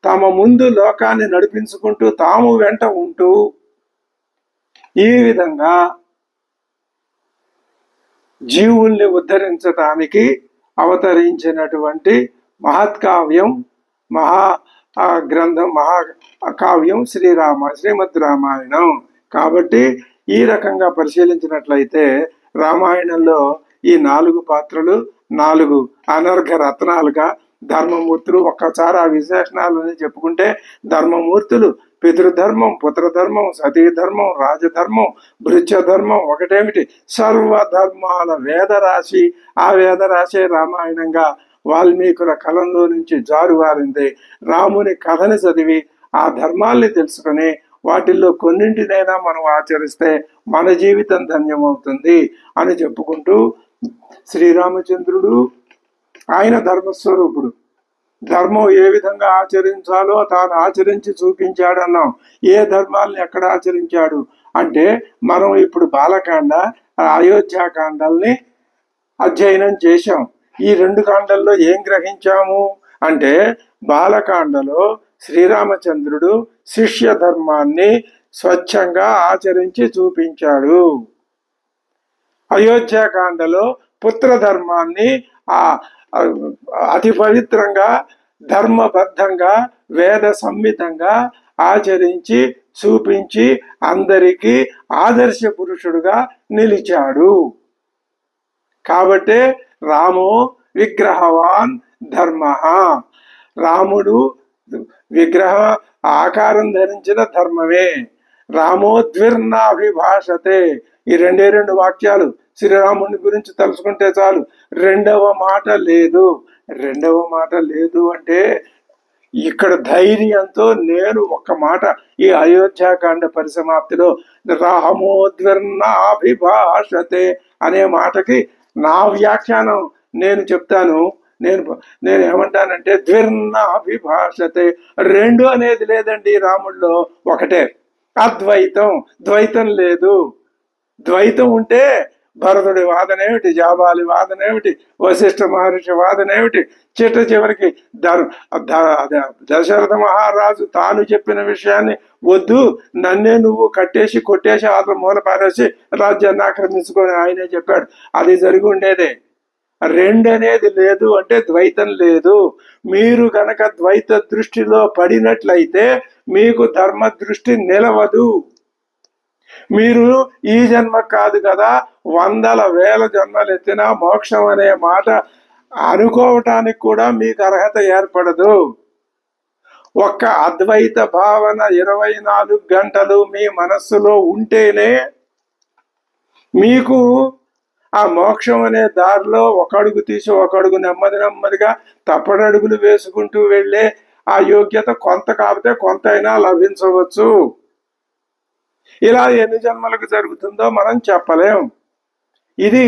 తమ ముందు లోకాన్ని నడిపించుకుంటూ తాము వెంట ఉంటూ ఈ విధంగా జీవుల్ని ఉద్ధరించటానికి అవతరించినటువంటి మహత్కావ్యం, గ్రంథం, మహాకావ్యం శ్రీమద్ రామాయణం. కాబట్టి ఈ రకంగా పరిశీలించినట్లయితే రామాయణంలో ఈ 4 పాత్రలు 4 అనర్ఘ రత్నాలుగా ధర్మమూర్తులు. ఒక్కసారి ఆ విశేషణాలని చెప్పుకుంటే ధర్మమూర్తులు పితృధర్మం, పుత్రధర్మం, సతీధర్మం, రాజధర్మం, భృత్యధర్మం ఒకటేమిటి, సర్వధర్మాల వేదరాశి. ఆ వేదరాశే రామాయణంగా వాల్మీకుల కలంలో నుంచి జారువారింది. రాముని కథని చదివి ఆ ధర్మాల్ని తెలుసుకుని వాటిల్లో కొన్నింటినైనా మనం ఆచరిస్తే మన జీవితం ధన్యమవుతుంది అని చెప్పుకుంటూ శ్రీరామచంద్రుడు ఆయన ధర్మస్వరూపుడు. ధర్మం ఏ విధంగా ఆచరించాలో తాను ఆచరించి చూపించాడన్నాం. ఏ ధర్మాల్ని ఎక్కడ ఆచరించాడు అంటే మనం ఇప్పుడు బాలకాండ, అయోధ్యాకాండల్ని అధ్యయనం చేశాం. ఈ 2 కాండల్లో ఏం గ్రహించాము అంటే బాలకాండలో శ్రీరామచంద్రుడు శిష్య ధర్మాన్ని స్వచ్ఛంగా ఆచరించి చూపించాడు. అయోధ్యాకాండలో పుత్రధర్మాన్ని అతి పవిత్రంగా, ధర్మబద్ధంగా, వేద సంహితంగా ఆచరించి చూపించి అందరికీ ఆదర్శ పురుషుడుగా నిలిచాడు. కాబట్టే రామో విగ్రహవాన్ ధర్మ. రాముడు విగ్రహ ఆకారం ధరించిన ధర్మమే. రామోద్విర్నాభిభాషతే. ఈ 2 వాక్యాలు శ్రీరాముని గురించి తలుచుకుంటే చాలు. రెండవ మాట లేదు అంటే ఇక్కడ ధైర్యంతో నేను ఒక్క మాట ఈ అయోధ్యాకాండ పరిసమాప్తిలో రామోద్విర్నాభిభాషతే అనే మాటకి నా వ్యాఖ్యానం నేను చెప్తాను. నేను ఏమంటానంటే ద్విర్నాభిభాషతే. 2 అనేది లేదండి రాముడిలో, ఒకటే అద్వైతం. ద్వైతం లేదు. ద్వైతం ఉంటే భరతుడి వాదనేమిటి, జాబాలి వాదనేమిటి, వశిష్ఠ మహర్షి వాదనేమిటి, చివరికి దశరథ మహారాజు తాను చెప్పిన విషయాన్ని వద్దు, నన్నే నువ్వు కట్టేసి కొట్టేసి అతను మూల పారేసి రాజ్యాన్ని ఆక్రమించుకొని ఆయనే చెప్పాడు. అది జరిగి ఉండేదే. 2 అనేది లేదు అంటే ద్వైతం లేదు. మీరు గనక ద్వైత దృష్టిలో పడినట్లయితే మీకు ధర్మ దృష్టి నిలవదు. మీరు ఈ జన్మ కాదు కదా, 100,000 జన్మలు ఎత్తినా మోక్షం అనే మాట అనుకోవటానికి కూడా మీకు అర్హత ఏర్పడదు. ఒక్క అద్వైత భావన 24 గంటలు మీ మనస్సులో ఉంటేనే మీకు ఆ మోక్షం అనే దారిలో ఒక అడుగు తీసి ఒక అడుగు నెమ్మదిగా తప్పడడుగులు వేసుకుంటూ వెళ్ళే ఆ యోగ్యత కొంత కాకపోతే కొంత అయినా లభించవచ్చు. ఇలా ఎన్ని జన్మలకు జరుగుతుందో మనం చెప్పలేం. ఇది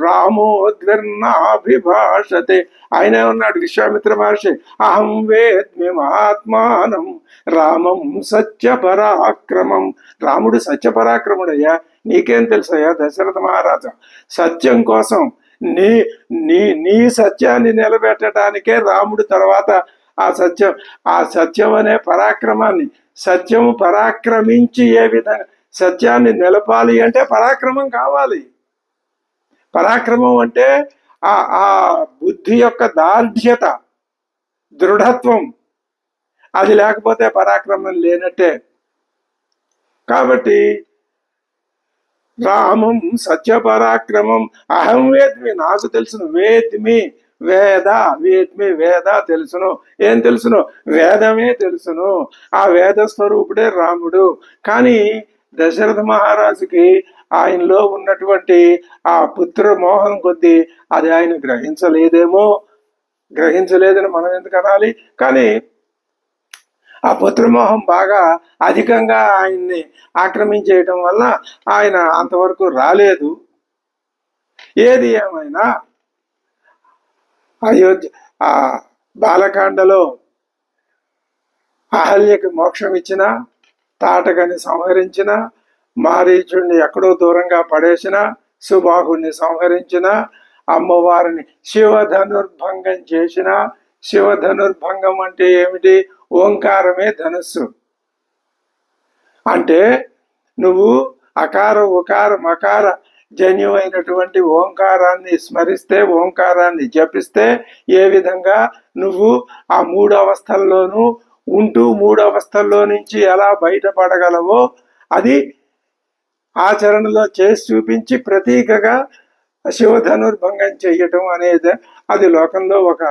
రామోద్విర్నాభిభాషతే. ఆయన ఉన్నాడు విశ్వామిత్ర మహర్షి, అహం వేద్మి మహాత్మానం రామం సత్య పరాక్రమం. రాముడు సత్య పరాక్రముడయ్యా. నీకేం తెలుసయ్యా దశరథ మహారాజా? సత్యం కోసం నీ నీ నీ సత్యాన్ని నిలబెట్టడానికే రాముడు తర్వాత ఆ సత్యం అనే పరాక్రమాన్ని, సత్యము పరాక్రమించి ఏ విధంగా సత్యాన్ని నిలపాలి అంటే పరాక్రమం కావాలి. పరాక్రమం అంటే ఆ బుద్ధి యొక్క దార్ఢ్యత, దృఢత్వం, అది లేకపోతే పరాక్రమం లేనట్టే. కాబట్టి రామం సత్యపరాక్రమం అహం వేద్మి, నాకు తెలుసును. వేద్మి వేద తెలుసును. ఏం తెలుసును? వేదమే తెలుసును. ఆ వేద స్వరూపుడే రాముడు. కానీ దశరథ మహారాజుకి ఆయనలో ఉన్నటువంటి ఆ పుత్ర మోహం కొద్దీ అది ఆయన గ్రహించలేదని మనం ఎందుకు అనాలి? కానీ ఆ పుత్రమోహం బాగా అధికంగా ఆయన్ని ఆక్రమించేయటం వల్ల ఆయన అంతవరకు రాలేదు. ఏది ఏమైనా అయోధ్య ఆ బాలకాండలో అహల్యకి మోక్షం ఇచ్చిన, తాటకని సంహరించిన, మారీచుడిని ఎక్కడో దూరంగా పడేసిన, సుబాహుడిని సంహరించిన, అమ్మవారిని శివధనుర్భంగం చేసిన. శివధనుర్భంగం అంటే ఏమిటి? ఓంకారమే ధనుస్సు. అంటే నువ్వు అకార ఉకార మకార జన్యుమైనటువంటి ఓంకారాన్ని స్మరిస్తే, ఓంకారాన్ని జపిస్తే ఏ విధంగా నువ్వు ఆ 3 అవస్థల్లోనూ ఉంటూ 3 అవస్థల్లో నుంచి ఎలా బయటపడగలవో అది ఆచరణలో చేసి చూపించి ప్రతీకగా శివధనుర్భంగం చెయ్యటం అనేది అది లోకంలో ఒక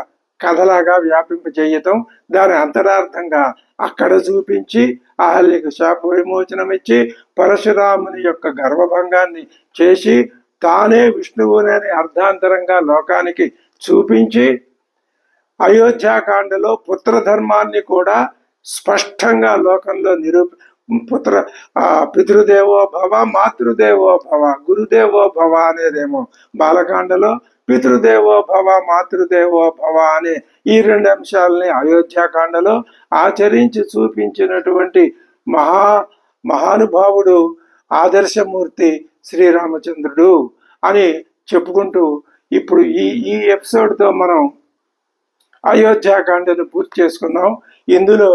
కథలాగా వ్యాపింప చేయటం, దాని అంతరార్థంగా అక్కడ చూపించి అహల్యకు శాప విమోచనం ఇచ్చి పరశురాముని యొక్క గర్వభంగాన్ని చేసి తానే విష్ణువునని అర్ధాంతరంగా లోకానికి చూపించి అయోధ్యాకాండలో పుత్రధర్మాన్ని కూడా స్పష్టంగా లోకంలో పితృదేవో భవ, మాతృదేవో భవ, గురుదేవో భవ అనేదేమో బాలకాండలో, పితృదేవో భవ, మాతృదేవో భవ అనే ఈ 2 అంశాలని అయోధ్యాకాండలో ఆచరించి చూపించినటువంటి మహానుభావుడు, ఆదర్శమూర్తి శ్రీరామచంద్రుడు అని చెప్పుకుంటూ ఇప్పుడు ఈ ఎపిసోడ్తో మనం అయోధ్యాకాండను పూర్తి చేసుకున్నాం. ఇందులో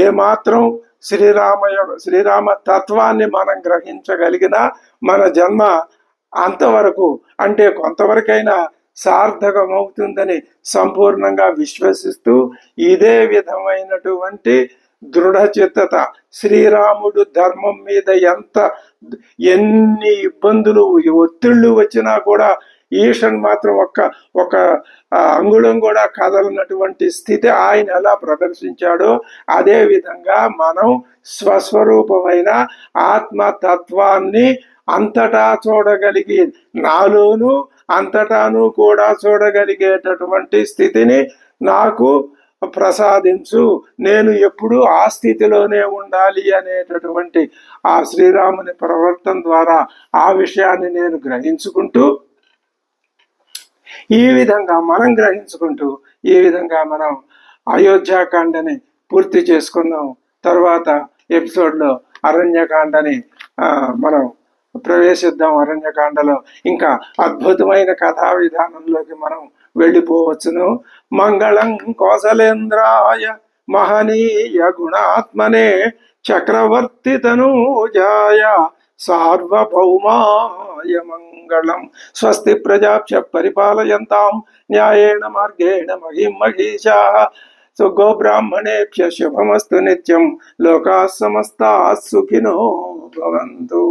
ఏమాత్రం శ్రీరామ తత్వాన్ని మనం గ్రహించగలిగినా మన జన్మ అంతవరకు, అంటే కొంతవరకైనా సార్థకమవుతుందని సంపూర్ణంగా విశ్వసిస్తూ ఇదే విధమైనటువంటి దృఢచిత్తత, శ్రీరాముడు ధర్మం మీద ఎన్ని ఇబ్బందులు ఒత్తిళ్లు వచ్చినా కూడా ఈషన్ మాత్రం ఒక అంగుళం కూడా కదలనటువంటి స్థితి ఆయన ఎలా ప్రదర్శించాడో అదే విధంగా మనం స్వస్వరూపమైన ఆత్మతత్వాన్ని అంతటా చూడగలిగి, నాలోను అంతటాను కూడా చూడగలిగేటటువంటి స్థితిని నాకు ప్రసాదించు, నేను ఎప్పుడూ ఆ స్థితిలోనే ఉండాలి అనేటటువంటి ఆ శ్రీరాముని ప్రవర్తన ద్వారా ఆ విషయాన్ని నేను గ్రహించుకుంటూ, ఈ విధంగా మనం గ్రహించుకుంటూ ఈ విధంగా మనం అయోధ్యాకాండని పూర్తి చేసుకున్నాం. తర్వాత ఎపిసోడ్లో అరణ్యకాండని మనం ప్రవేశిద్దాం. అరణ్యకాండలో ఇంకా అద్భుతమైన కథా విధానంలోకి మనం వెళ్ళిపోవచ్చును. మంగళం కౌసలేంద్రాయ మహనీయ గుణాత్మనే చక్రవర్తి తనూజాయ సార్వభౌమాయ మంగళం. స్వస్తి ప్రజాభ్య పరిపాలయంతాం న్యాయేణ మార్గేణ మహిమహీషాః. గోబ్రాహ్మణేభ్య శుభమస్తు నిత్యం. లోకాః సమస్తాః సుఖినో భవంతు.